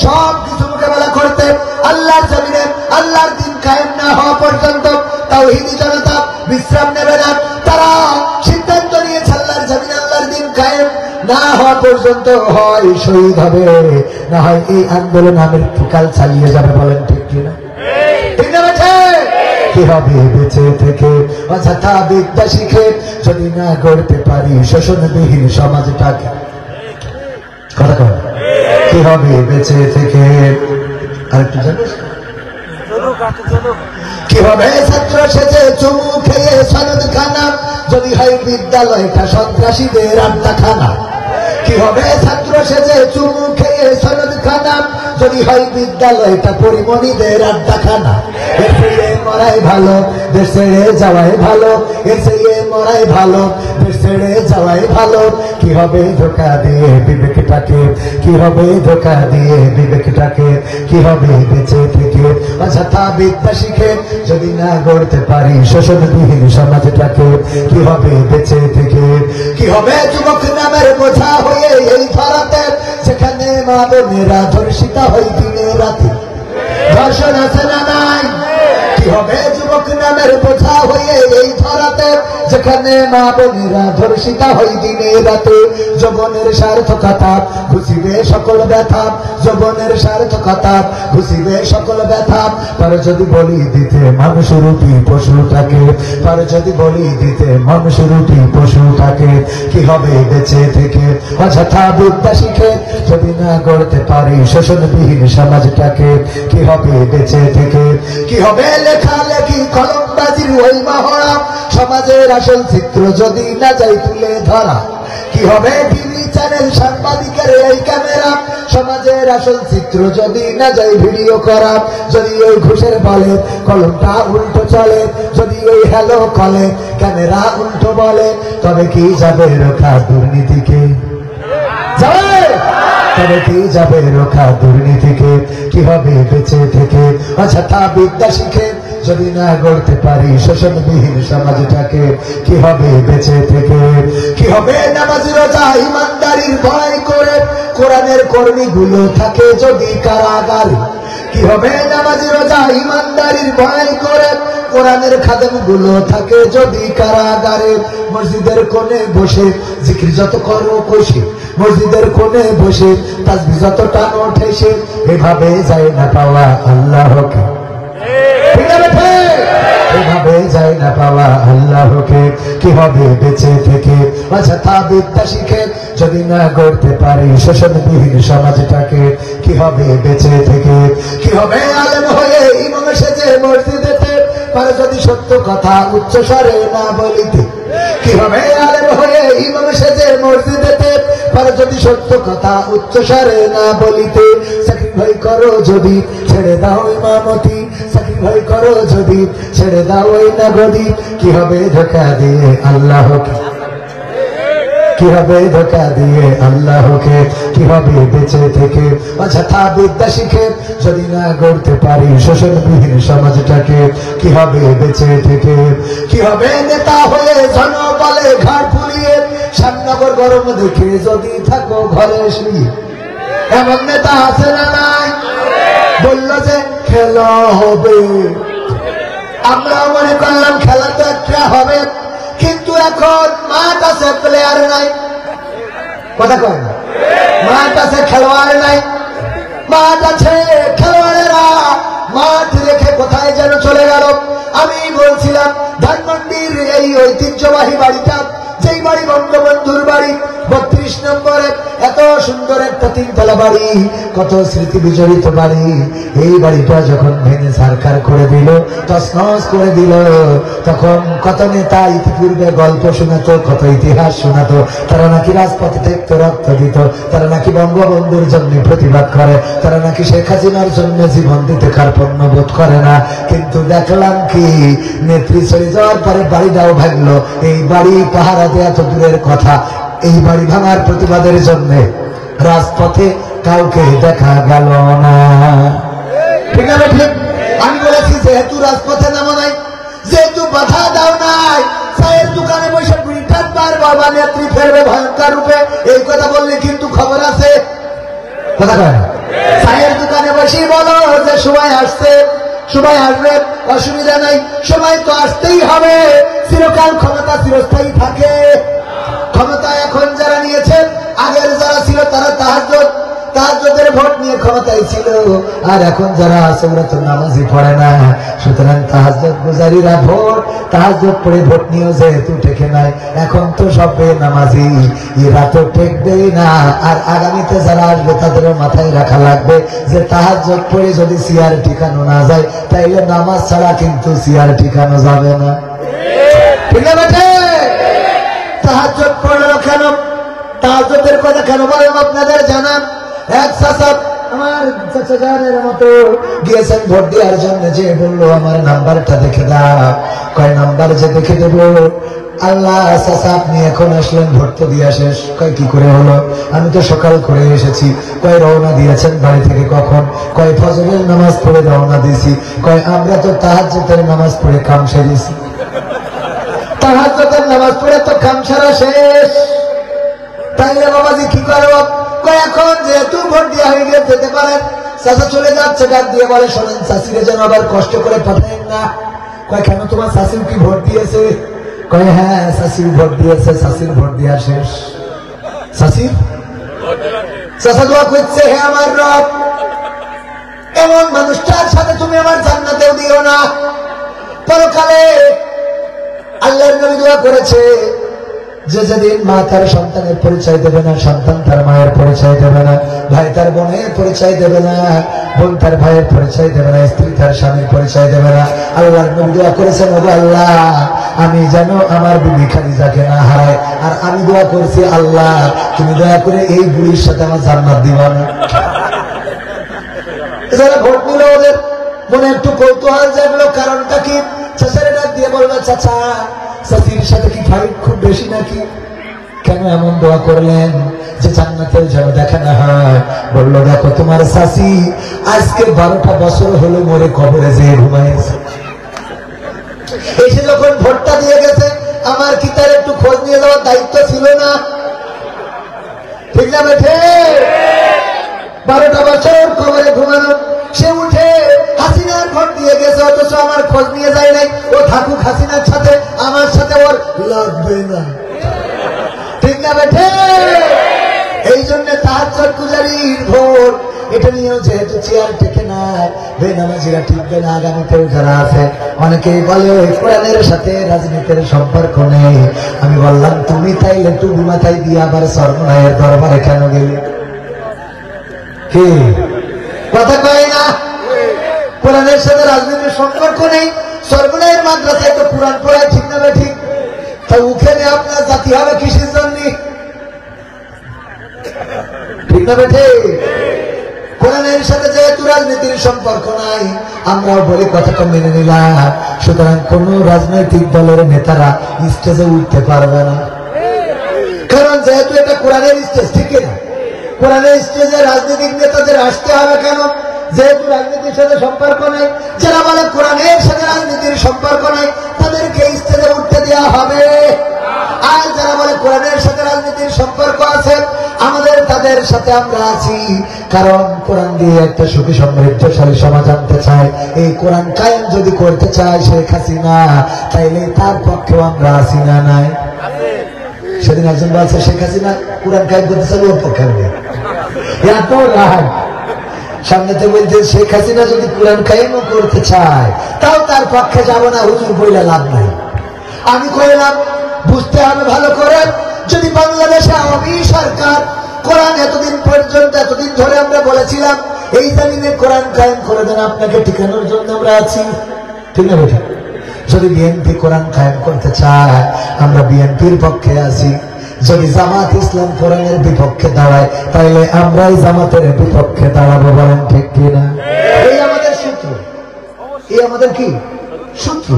সব কিছু মোকাবেলা করতে। আল্লাহর জমিনে আল্লাহর দিন কায়েম না হওয়া পর্যন্ত তাওহীদি জনতা বিশ্রাম নেবে না। তারা সিদ্ধান্ত নিয়েছে আল্লাহর জমিনে আল্লাহর দিন কায়েম না হওয়া পর্যন্ত হয় শহীদ হবে, না হয় এই আন্দোলন মৃত্যুকাল চালিয়ে যাবে। বলেন ঠিক কিনা? ঠিক না? কি হবে বেঁচে থেকে অযথা বিদ্যা শিখে যদি না গড়তে পারি শোষণবিহীন সমাজটাকে? কথা কর, কি হবে বেঁচে থেকে? আরেকটু জানিস কি হবে? ছাত্র সেজে চুমু খেয়ে সনদ খানা যদি হয় বিদ্যালয়টা সন্ত্রাসীদের আড্ডাখানা। কি হবে? ছাত্র সেজে চুমু খেয়ে সনদ খানা যদি হয় বিদ্যালয়টা পরিমণিদের আড্ডাখানা। এর চেয়ে মরাই ভালো, দেশ ছেড়ে যাওয়াই ভালো। এর চেয়ে মরাই ভালো, দেশ ছেড়ে যাওয়াই ভালো। কি হবে ধোঁকা দিয়ে বিবেকটাকে? কি হবে ধোঁকা দিয়ে বিবেকটাকে? কি হবে বেঁচে থেকে অযথা বিদ্যা শিখে যদি না গড়তে পারি শোষণবিহীন সমাজটাকে? কি হবে বেঁচে থেকে? কি হবে যুবক নামের বোঝা হয়ে এই ধরাতে যেখানে মা বোনেরা ধর্ষিতা হয় দিনে রাতে? ধর্ষণ আছে না নাই? কি হবে যুবক নামের বোঝা হয়ে এই ধরাতে যেখানে মা বোনেরা ধর্ষিতা হয় দিনে রাতে? যৌবনের সার্থকতা ঘুষিবে সকল ব্যথা, যৌবনের সার্থকতা ঘুষিবে সকল ব্যথা। পারে যদি বলি দিতে মানুষ রূপী পশুটাকে, পারে যদি বলি দিতে মানুষ রূপী পশুটাকে। কি হবে বেঁচে থেকে অযথা বিদ্যা শিখে যদি না গড়তে পারি শোষণবিহীন সমাজটাকে? কি হবে বেঁচে থেকে? কি হবে লেখালেখি কলমবাজির ওই মহড়া সমাজের আসল চিত্র যদি না যাই তুলে ধরা? কি হবে টিভি চ্যানেল সাংবাদিকের এই ক্যামেরা সমাজের আসল চিত্র যদি না যাই ভিডিও করা? যদি ওই ঘুষের বলে কলমটা উল্টো চলে, যদি ওই হ্যালো কলে ক্যামেরা উল্টো বলে, তবে কি যাবে রোখা দুর্নীতিকে? যাবে? তবে কি যাবে রোখা দুর্নীতিকে? কি হবে বেঁচে থেকে অযথা বিদ্যা শিখে যদি না গড়তে পারি শোষণবিহীন সমাজটাকে? কি হবে বেঁচে থেকে? কি হবে নামাজ রোজা ইমানদারির ভয় করে কোরআনের কর্মীগুলো থাকে যদি কারাগারে? কি হবে নামাজ রোজা ইমানদারির ভয় করে কোরআনের খাদেমগুলো থাকে যদি কারাগারে? মসজিদের কোণে বসে জিকির যত করো কষে, মসজিদের কোণে বসে তাসবিহ যত টানো ঠেসে, এভাবে যায় না পাওয়া আল্লাহকে। এভাবে যায় না পাওয়া আল্লাহকে। কি হবে বেঁচে থেকে অযথা বিদ্যা শিখে যদি না গড়তে পারি শোষণবিহীন সমাজটাকে? কি হবে বেঁচে থেকে? কি হবে আলেম হয়ে ইমাম সেজে মসজিদেতে পারে যদি সত্য কথা উচ্চ স্বরে না বলিতে? কি হবে আলেম হয়ে ইমাম সেজে মসজিদেতে পারে যদি সত্য কথা উচ্চ স্বরে না বলিতে? সাকিব করো যদি ছেড়ে দাও ইমামতি, সাকিব করো যদি ছেড়ে দাও ওই না গদি। কি হবে ধোঁকা দিয়ে আল্লাহকে? কি হবে ধোঁকা দিয়ে আল্লাহকে? কি হবে বেঁচে থেকে অযথা বিদ্যা শিখে যদি না গড়তে পারি শোষণবিহীন সমাজটাকে? কি হবে বেঁচে থেকে? কি হবে নেতা হয়ে জনবলে ঘাট ফুলিয়ে শ্যামনগর গরম দেখে যদি থাকো ঘরে শুয়ে? এমন নেতা আছে না নাই? বলল যে খেলা হবে, আমরাও মনে করলাম খেলা তো একটা হবে, কিন্তু এখন মাঠ আছে, প্লেয়ার নাই। কথা কয় না? মাঠ আছে, খেলোয়াড় নাই। মাঠ আছে, খেলোয়াড়েরা মাঠ রেখে কোথায় যেন চলে গেল। আমি বলছিলাম ধানমন্ডির এই ঐতিহ্যবাহী বাড়িটা, যেই বাড়ি বঙ্গবন্ধুর বাড়ি, 32 নম্বরে এত সুন্দর একটা 3তলা বাড়ি, কত স্মৃতি বিজড়িত বাড়ি। এই বাড়িটা যখন ভেঙে সরকার করে দিল, তছনছ করে দিল, তখন কত নেতা ইতিপূর্বে গল্প শোনাতো, কত ইতিহাস শোনাতো। তারা নাকি রাজপথে থেকে রক্ত দিত, তারা নাকি বঙ্গবন্ধুর জন্য প্রতিবাদ করে, তারা নাকি শেখ হাসিনার জন্য জীবন দিতে কার্পণ্য বোধ করে না। কিন্তু দেখলাম কি, নেত্রী চলে যাওয়ার পরে বাড়িটাও ভাঙলো। এই বাড়ি পাহারা দেয়া তো দূরের কথা, এই বাড়ি ভাঙার প্রতিবাদের জন্য রাজপথে কাউকে দেখা গেল না। ঠিক না ঠিক? আমি বলেছি যেহেতু রাজপথে নামো নাই, যেহেতু বাধা দাও নাই, চায়ের দোকানে বসে বিঠাত বার বাবা নেত্রী ফেরবে ভয়ঙ্কর রূপে, এই কথা বললে কিন্তু খবর আছে। কথা কয় না? চায়ের দোকানে বসে বলো যে সময় আসছে, সময় আসবে, অসুবিধা নাই, সময় তো আসতেই হবে। চিরকাল ক্ষমতা চিরস্থায়ী থাকে। ক্ষমতা এখন যারা নিয়েছেন, আগের যারা ছিল তারা তাহাজ্জুদের ভোট নিয়ে ক্ষমতায় ছিল, আর এখন যারা আছে ওরা তো নামাজই পড়ে না। সুতরাং তাহাজ্জুদ গুজারিরা ভোট তাহাজ্জুদ পড়ে ভোট নিয়েও যেহেতু টেকে নাই, এখন তো সব বেনামাজি, এরা তো টেকবেই না। আর আগামীতে যারা আসবে তাদেরও মাথায় রাখা লাগবে যে তাহাজ্জুদ পড়ে যদি চেয়ার ঠিকানো না যায়, তাইলে নামাজ ছাড়া কিন্তু চেয়ার ঠিকানো যাবে না। ঠিক না বেঠে? তাহাজ্জুদ পড়লো কেন, তাহাজ্জুদের কথা কেন বললাম আপনাদের জানান। এক চাচা আমার চাচাজানের মতো গিয়েছেন ভোট দেওয়ার জন্য, যে বললো আমার নাম্বারটা দেখে দাও। কয় নাম্বার যে দেখে দেবো? আল্লাহ চাচা আপনি এখন আসলেন, ভোট তো দিয়া শেষ। কয় কি করে হলো? আমি তো সকাল করে এসেছি। কয় রওনা দিয়েছেন বাড়ি থেকে কখন? কয় ফজরের নামাজ পড়ে রওনা দিয়েছি। কয় আমরা তো তাহাজ্জুদের নামাজ পড়ে কাম সেরেছি। তাহাজ্জুদের নামাজ পড়ে তো কাম সারা শেষ, তাইলে বাবাজি কি করবো? এখন যেহেতু ভোট দেওয়া হয়ে গেলে যেতে পারেন। চাচা চলে যাচ্ছে, ডাক দিয়ে বলে শোনেন চাষিরে যেন আবার কষ্ট করে পাঠায় না। কয় কেন, তোমার শাশুড়ি কি ভোট দিয়েছে? কয় হ্যাঁ শাশুড়ি ভোট দিয়েছে, শাশুড়ির ভোট দেওয়া শেষ। শাশুড়ি চাচা দোয়া করছে, হে আমার রব, এমন মানুষটার সাথে তুমি আমার জান্নাতেও দিও না। পরকালে আল্লাহর নবী দোয়া করেছে যে যেদিন মা তার সন্তানের পরিচয় দেবে না, সন্তান তার মায়ের পরিচয় দেবে না, ভাই তার বোনের পরিচয় দেবে না, বোন তার ভাইয়ের পরিচয় দেবে না, স্ত্রী তার স্বামীর পরিচয় দেবে না। আল্লাহর নবী দোয়া করেছেন, ওগো আল্লাহ আমি যেন আমার বিবি খাদিজাকে না হারাই। আর আমি দোয়া করছি, আল্লাহ তুমি দয়া করে এই বুড়ির সাথে আমার জান্নাত দিবা না। যারা ভোট নিল ওদের মনে একটু কৌতূহল জাগলো, কারণটা কি? চাচারে ডাক দিয়ে বললো, চাচা চাচির সাথে কি ফাইট খুব বেশি নাকি? কেন এমন দোয়া করলেন যে জান্নাতের যেন দেখা না হয়? বললো দেখো তোমার চাচি আজকে 12টা বছর হলো মরে কবরে যেয়ে ঘুমাইছে, এসে যখন ভোটটা দিয়ে গেছে আমার কি তার একটু খোঁজ নিয়ে যাওয়ার দায়িত্ব ছিল না? ঠিক না বেঠে? 12টা বছর কবরে ঘুমানো, সে উঠে হাসিনার ভোট দিয়ে গেছে, অথচ আমার খোঁজ নিয়ে যায় নাই। ও থাকুক হাসিনার সাথে, আমার সাথে ওর লাগবে না। ঠিক না বেঠে? এই জন্য তাহাজ্জুদ গুজারির ভোট, এটা নিয়েও যেহেতু চেয়ার টেকে না, বেনামাজিরা টিকবে না। আগামীতেও যারা আছে অনেকেই বলে কোরআনের সাথে রাজনীতির সম্পর্ক নেই। আমি বললাম তুমি তাইলে টুপি মাথায় দিয়ে আবার সর্বনায়ের দরবারে কেন গেলে? কি কথা কয় না? কোরআনের সাথে রাজনীতির সম্পর্ক নেই, সর্বনায়ের মাদ্রাসায় তো কোরআন পড়ায়, ঠিক না ঠিক? তা ওখানে আপনার জাতি হবে কিসের জন্য? ঠিক না বেঠে? কোরআনের সাথে যেহেতু রাজনীতির সম্পর্ক নাই, আমরাও বলি কথাটা মেনে নিলাম। সুতরাং কোন রাজনৈতিক দলের নেতারা স্টেজে উঠতে পারবে না, কারণ যেহেতু এটা কোরআনের স্টেজ। ঠিক না? কোরআনের স্টেজে রাজনৈতিক নেতাদের আসতে হবে কেন? যেহেতু রাজনীতির সাথে সম্পর্ক নাই। যারা বলে কোরআনের সাথে রাজনীতির সম্পর্ক নাই তাদেরকে স্টেজে উঠতে দেওয়া হবে। আর যারা বলে কোরআনের সাথে রাজনীতির সম্পর্ক আছে, আমাদের তাদের কোরআনের সাথে আমরা আছি, কারণ কোরআন দিয়ে একটা সুখী সমৃদ্ধশালী সমাজ আনতে চায়। এই কোরআন কায়েম যদি করতে চায় শেখ হাসিনা, তাইলে তার পক্ষেও আমরা আছি না নাই? সেদিন একজন বলছে শেখ হাসিনা কোরআন কায়েম করতে চাইলে ওর পক্ষে নেই, এত রাগ। সামনেতে বলছে শেখ হাসিনা যদি কোরআন কায়েমও করতে চায় তাও তার পক্ষে যাব না, হুজুর বইলে লাভ নাই। আমি কইলাম বুঝতে হবে ভালো করে, যদি বাংলাদেশে আওয়ামী সরকার কোরআন এতদিন পর্যন্ত এতদিন ধরে আমরা বলেছিলাম এই জমিনে কোরআন কায়েম করে দেন, আপনাকে ঠিকানোর জন্য আমরা আছি, ঠিক না বেঠিক? যদি বিএনপি কোরআন কায়েম করতে চায় আমরা বিএনপির পক্ষে আছি। যদি জামাত ইসলাম কোরআনের বিপক্ষে দাঁড়ায় তাহলে আমরাই জামাতের বিপক্ষে দাঁড়াবো, বলেন ঠিক কিনা? এই আমাদের সূত্র, এই আমাদের কি সূত্র।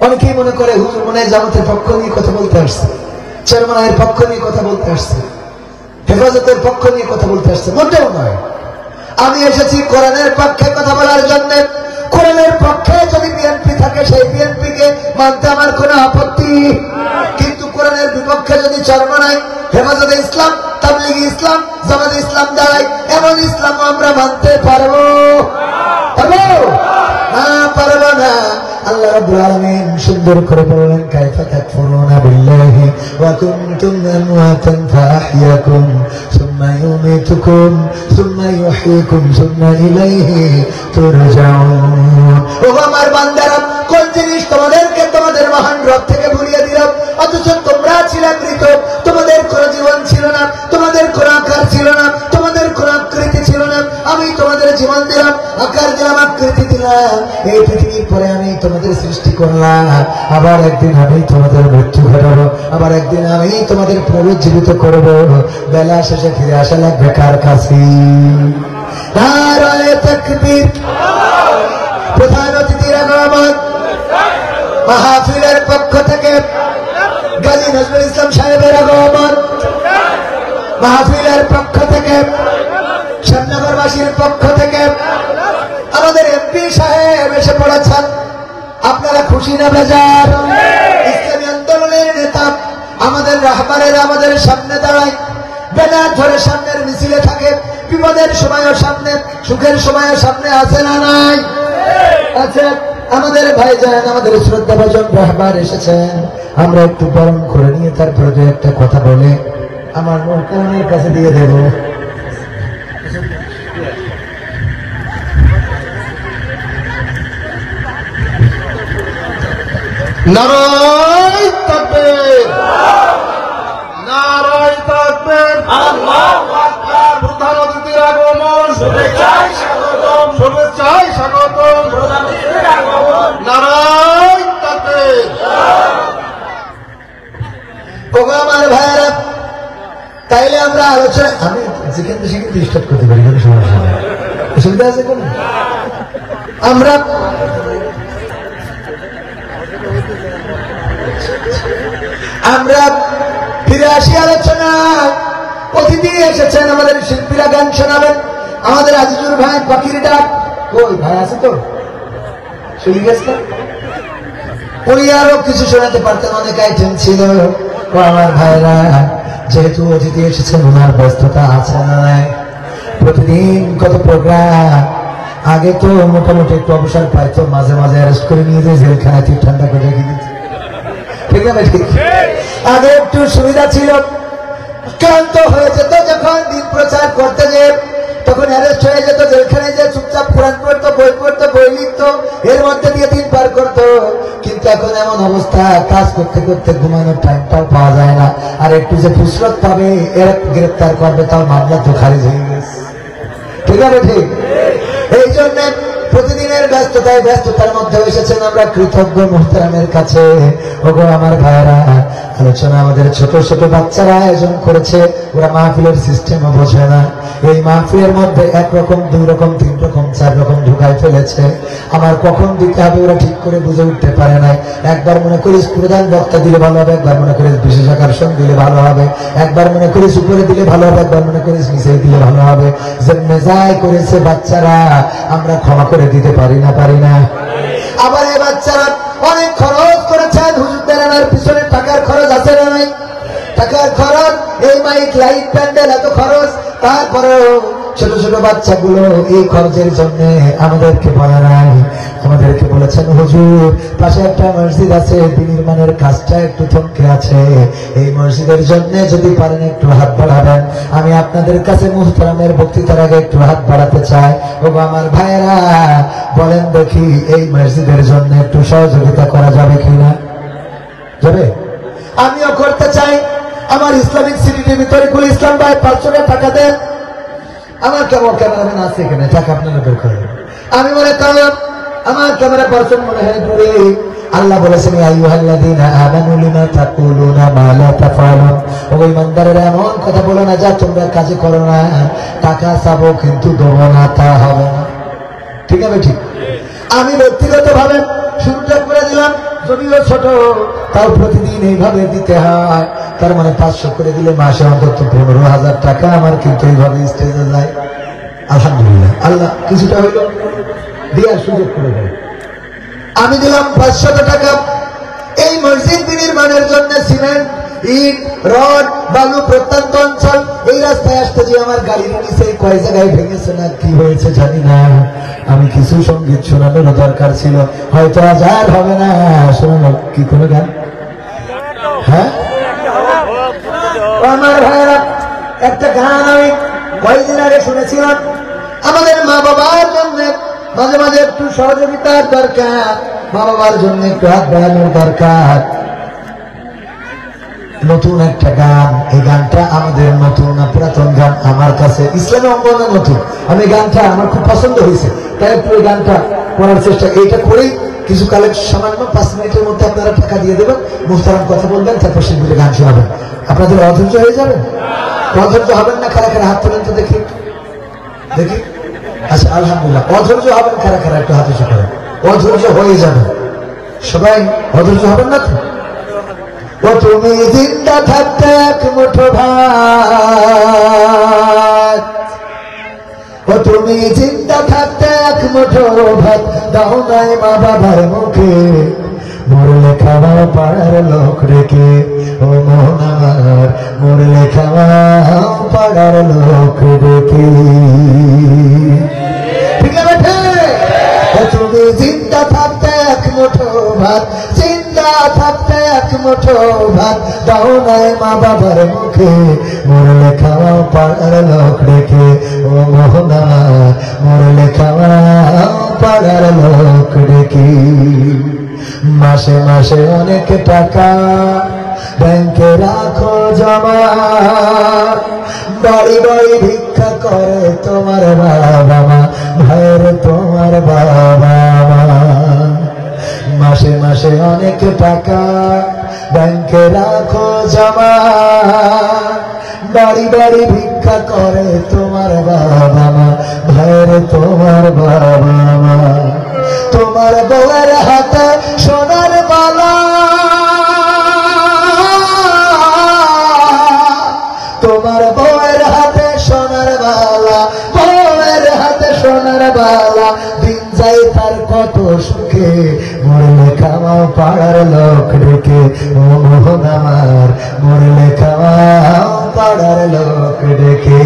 অনেকেই মনে করে হুজুর মনে হয় জামাতের পক্ষ নিয়ে কথা বলতে আসছে, চেয়ারম্যানের পক্ষ নিয়ে কথা বলতে আসছে, হেফাজতের পক্ষ নিয়ে কথা বলতে আসছে। মোটেও নয়, আমি এসেছি কোরআনের পক্ষে কথা বলার জন্য। কোরআনের পক্ষে যদি বিএনপি থাকে সেই বিএনপি কে মানতে আমার কোনো আপত্তি, কিন্তু কোরআনের বিপক্ষে যদি চরমনায় হেফাজতে ইসলাম, তাবলীগি ইসলাম, জামাতে ইসলাম দাঁড়ায়, এমন ইসলাম আমরা মানতে পারবো? পারবো না। আল্লাহ রাব্বুল আলামিন সুন্দর করে বললেন কাইফা তাকফুরুনা বিল্লাহি ওয়া কুনতুম আমওয়াতান ফাআহইয়াকুম সুম্মা ইউমীতুকুম সুম্মা ইউহয়িকুম সুম্মা ইলাইহি তুরজাউন। ও আমার বান্দারা, কোন জিনিস তোমাদেরকে তোমাদের মহান রব থেকে ভুলিয়ে দিল, অথচ তোমরা ছিলে মৃত, তোমাদের কোনো জীবন ছিল না, তোমাদের কোনো আকার ছিল না, তোমাদের কোনো আকৃতি ছিল না। আমি তোমাদের জীবন দিলাম, আকার দিলাম, আকৃতি দিলাম, এই পৃথিবীর পরে আমি তোমাদের সৃষ্টি করলাম, আবার একদিন আমি তোমাদের মৃত্যু ঘটাবো, আবার একদিন আমি তোমাদের পুনরুজ্জীবিত করবো। বেলা শেষে ফিরে আসা লাগবে কার কাছে? নারায়ে তাকবীর। প্রধান অতিথির আগমন, মাহফিলের পক্ষ থেকে গাজী নজরুল ইসলাম সাহেবের আগমন, মাহফিলের পক্ষ থেকে, শ্যামনগরবাসীর পক্ষ থেকে আমাদের এমপি সাহেব এসে পড়েছেন। আপনারা খুশি না বেজার? ইসলামী আন্দোলনের নেতা আমাদের রাহবারেরা আমাদের সামনে দাঁড়ায়, ব্যানার ধরে সামনের মিছিলে থাকে, বিপদের সময়ও সামনে, সুখের সময়ও সামনে আছে না নাই? আছে। আমাদের ভাইজান, আমাদের শ্রদ্ধাভাজন রাহবার এসেছেন, আমরা একটু বরণ করে নিয়ে তারপরে দু একটা কথা বলে আমার মোহতারামের কাছে দিয়ে দেব। নারায়ে তাকবীর, নারায়ে তাকবীর, আল্লাহু আকবার। প্রধান অতিথির আগমন, শুভেচ্ছায় স্বাগতম, শুভেচ্ছায় স্বাগতম, প্রধান অতিথির আগমন, নারায়ে তাকবীর। ওগো আমার ভাইয়েরা, তাইলে আমরা আলোচনা, আমি যেখান থেকে সেখানে স্টার্ট করতে পারি, কোনো সমস্যা নেই, অসুবিধা আছে কোনো? আমরা ফিরে আসি আলোচনা। অতিথি এসেছেন, আমাদের শিল্পীরা গান শোনাবেন। আমাদের আজিজুর ভাই পাখির ডাক, ওই ভাই আছে তো, শুনে গেছে, উনি আরো কিছু শোনাতে পারতেন, অনেক আইটেম ছিল। ও আমার ভাইরা, যেহেতু অতিথি এসেছেন ওনার ব্যস্ততা আছে না নাই? প্রতিদিন কত প্রোগ্রাম, আগে তো মোটামুটি একটু অবসর পাইতো, মাঝে মাঝে অ্যারেস্ট করে নিয়ে যায় জেলখানায়, ঠিক ঠান্ডা করে রেখে দিচ্ছে, ঠিক না? ঠিক, আগে একটু সুবিধা ছিল। ক্লান্ত হয়ে যেত যখন দিন প্রচার করতে যে, তখন অ্যারেস্ট হয়ে যেত, জেলখানায় যে চুপচাপ কোরআন পড়তো, বই পড়তো, বই লিখতো, এর মধ্যে দিয়ে দিন পার করতো। কিন্তু এখন এমন অবস্থা, কাজ করতে করতে ঘুমানোর টাইমটাও পাওয়া যায় না, আর একটু যে ফুসরত পাবে এর গ্রেপ্তার করবে, তাও মামলা তো খারিজ হয়ে গেছে, ঠিক আছে? ঠিক। এই জন্য প্রতিদিনের ব্যস্ততার মধ্যে এসেছেন, আমরা কৃতজ্ঞ মুহতারামের কাছে। ওগো আমার ভাইরা, আলোচনা আমাদের ছোট ছোট বাচ্চারা আয়োজন করেছে, ওরা মাহফিলের সিস্টেমও বোঝে না। এই মাহফিলের মধ্যে একরকম, দুই রকম, তিন রকম, চার রকম ঢুকাই ফেলেছে। আমার কখন দিতে হবে ওরা ঠিক করে বুঝে উঠতে পারে নাই। একবার মনে করিস প্রধান বক্তা দিলে ভালো হবে, একবার মনে করিস বিশেষ আকর্ষণ দিলে ভালো হবে, একবার মনে করিস উপরে দিলে ভালো হবে, একবার মনে করিস নিচে দিলে ভালো হবে। যে মেজাজ করেছে বাচ্চারা, আমরা ক্ষমা করে দিতে পারি না, পারি না। আবার এই বাচ্চারা অনেক খরচ করেছেন, হুজুরদের আনার পিছনে টাকার খরচ আছে না নাই? টাকার খরচ, এই মাইক, লাইট, প্যান্ডেল, এত খরচ। ছোট ছোট বাচ্চাগুলো এই খরচের জন্য আমাদেরকে বলে নাই, আমাদেরকে বলেছেন হুজুর পাশে একটা মসজিদ আছে, বিনির্মাণের কাজটা একটু থমকে আছে, এই মসজিদের জন্য যদি পারেন একটু হাত বাড়াবেন। আমি আপনাদের কাছে মুহতারামের বক্তৃতার আগে একটু হাত বাড়াতে চাই। ও আমার ভাইয়েরা বলেন দেখি এই মসজিদের জন্য একটু সহযোগিতা করা যাবে কিনা? যাবে? আমিও করতে চাই। আমার ইসলামিক সিটির ভিতরে কুল ইসলাম ভাই 500 টাকা দেন। আমার ক্যামেরাম্যান আছে এখানে, টাকা আপনারা বের করেন। আমি মনে করলাম আমার ক্যামেরা পার্সন মনে হয় দূরে। আল্লাহ বলেছেন ইয়া আইয়ুহাল্লাযীনা আমানু লিমা তাকুলুনা মা লা তাফআলুন। ও ইমানদারেরা এমন কথা বলো না যা তোমরা কাজে করো না। টাকা চাবো কিন্তু দেবো না, তা হবে না। ঠিক আছে? ঠিক। আমি ব্যক্তিগতভাবে শুরুটা করে দিলাম, যদিও ছোট, তাও প্রতিদিন এইভাবে দিতে হয়। তার মানে 500 করে দিলে মাসে অন্তত 15,000 টাকা আমার কিন্তু এইভাবে স্টেজে যায়। আলহামদুলিল্লাহ, আল্লাহ কিছুটা হইল দেওয়ার সুযোগ করে দেয়। আমি দিলাম 500 টাকা এই মসজিদ নির্মাণের জন্য। সিমেন্ট, ইট, রড, বালু প্রত্যন্ত অঞ্চল, এই রাস্তায় আসতে যে আমার গাড়ির নিচে কয় জায়গায় ভেঙেছে না কি হয়েছে জানি না। আমি কিছু সঙ্গীত শোনানোর দরকার ছিল, হয়তো আজ আর হবে না। শোনানো কি কোনো গান? হ্যাঁ আমার ভাইয়েরা, একটা গান আমি কয়েকদিন আগে শুনেছিলাম। আমাদের মা বাবার জন্য মাঝে মাঝে একটু সহযোগিতার দরকার, মা বাবার জন্য একটু হাত বাড়ানোর দরকার। নতুন একটা গান, এই গানটা আমাদের নতুন না পুরাতন গান আমার কাছে, ইসলামী অঙ্গনে নতুন। আমি গানটা আমার খুব পছন্দ হয়েছে, তাই একটু এই গানটা করার চেষ্টা। এইটা করেই কিছু কালেকশন সামান্য 5 মিনিটের মধ্যে আপনারা টাকা দিয়ে দেবেন, মুহতারাম কথা বলবেন, তারপর সেগুলো গান শোনাবেন। আপনাদের অধৈর্য হয়ে যাবেন? অধৈর্য হবেন না? কারা কারা হাত তোলেন তো দেখি দেখি। আচ্ছা আলহামদুলিল্লাহ, অধৈর্য হবেন কারা কারা একটু হাত উঁচু করেন। অধৈর্য হয়ে যাবে সবাই, অধৈর্য হবেন না তো? ও তুমি জিন্দা থাকতে এক মুঠো ভাত, ও তুমি জিন্দা থাকতে এক মুঠো ভাত দাও নাই মা বাবার মুখে, মরলে খাওয়া পাড়ার লোক রেখে। ও মোহন আমার মরলে খাওয়া পাড়ার লোক রেখে। ঠিক আছে? তুমি জিন্দা থাকতে এক মুঠো ভাত, জিন্দা থাকতে এক মুঠো ভাত দাও নাই মা বাবার মুখে, মরলে খাওয়া পাড়ার লোক রেখে। ও মোহনা মরলে খাওয়া পাড়ার লোক রেখে। মাসে মাসে অনেক টাকা ব্যাংকে রাখো জমা, বাড়ি বাড়ি ভিক্ষা করে তোমার বাবা মা, ভাইয়ের তোমার বাবা মা। মাসে মাসে অনেক টাকা ব্যাংকে রাখো জমা, বাড়ি বাড়ি ভিক্ষা করে তোমার বাবা মা, ভাইয়ের তোমার বাবা মা। তোমার বউয়ের হাতে সোনার মালা, তোমার বউয়ের হাতে সোনার বালা, বউয়ের হাতে সোনার বালা, দিন যাই তার কত সুখে, মরলে খাওয়াও পাড়ার লোক রেখে। ও মোহন আমার মরলে খাওয়াও পাড়ার লোক রেখে,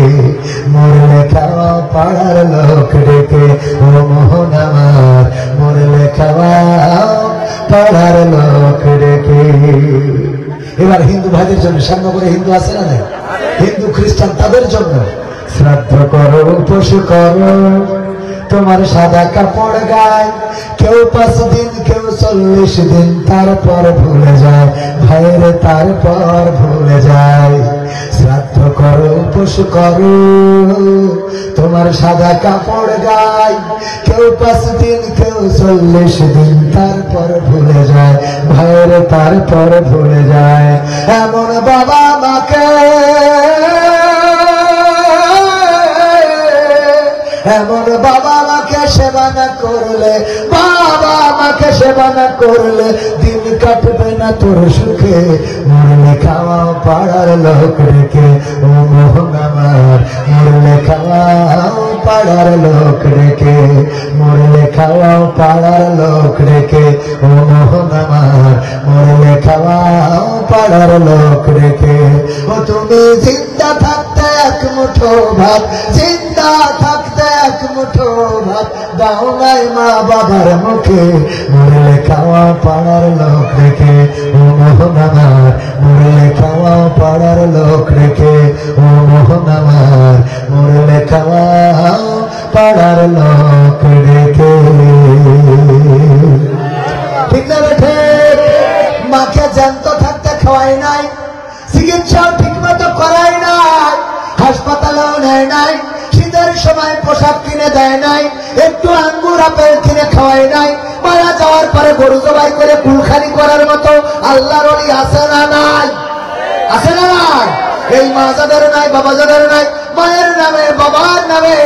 মরলে খাওয়াও পাড়ার লোক রেখে। ও মোহন আমার মরলে খাওয়াও পাড়ার লোক রেখে। এবার হিন্দু ভাইদের জন্য, সামনে করে হিন্দু আছে না নাই? হিন্দু খ্রিস্টান তাদের জন্য শ্রাদ্ধ করো, পশু করো, তোমার সাদা কাপড় গায়, কেউ 5 দিন কেউ 40 দিন, তারপর ভুলে যায় ভাইয়ের, তারপর ভুলে যায়। শ্রাদ্ধ করো, পশু করো, তোমার সাদা কাপড় গায়, কেউ 5 দিন কেউ 40 দিন, তারপর ভুলে যায় ভাইয়ের, তারপর ভুলে যায়। এমন বাবা মাকে, এমন বাবা মাকে সেবা না করলে, বাবা মাকে সেবা না করলে দিন কাটবে না তোর সুখে, মরলে খাওয়াও পাড়ার লোক রেখে। ও মোহন আমার মরলে খাওয়াও পাড়ার লোক রেখে, মরলে খাওয়াও পাড়ার লোক রেখে। ও মোহন আমার মরলে খাওয়াও পাড়ার লোক রেখে। ও তুমি জিন্দা থাকতে এক মুঠো মুঠো ভাত, জিন্দা থাকতে এক মুঠো ভাত দাও নাই মা বাবার মুখে, মরলে খাওয়া পাড়ার লোক রেখে ও মোহন আমার, মরলে খাওয়া পাড়ার লোক রেখে ও মোহন আমার, মরলে খাওয়া পাড়ার লোক রেখে। ঠিক না বেঠে? মাকে জ্যান্ত থাকতে খাওয়াই নাই, চিকিৎসাও ঠিক মতো করাই নাই, হাসপাতালেও নেয় নাই, শীতের সময় পোশাক কিনে দেয় নাই, একটু আঙ্গুর আপেল কিনে খাওয়াই নাই, মারা যাওয়ার পরে গরু জবাই করে কুলখানি করার মতো আল্লাহর ওলি আছে না নাই? আছে না নাই? এই মা যাদের নাই, বাবা যাদের নাই, মায়ের নামে বাবার নামে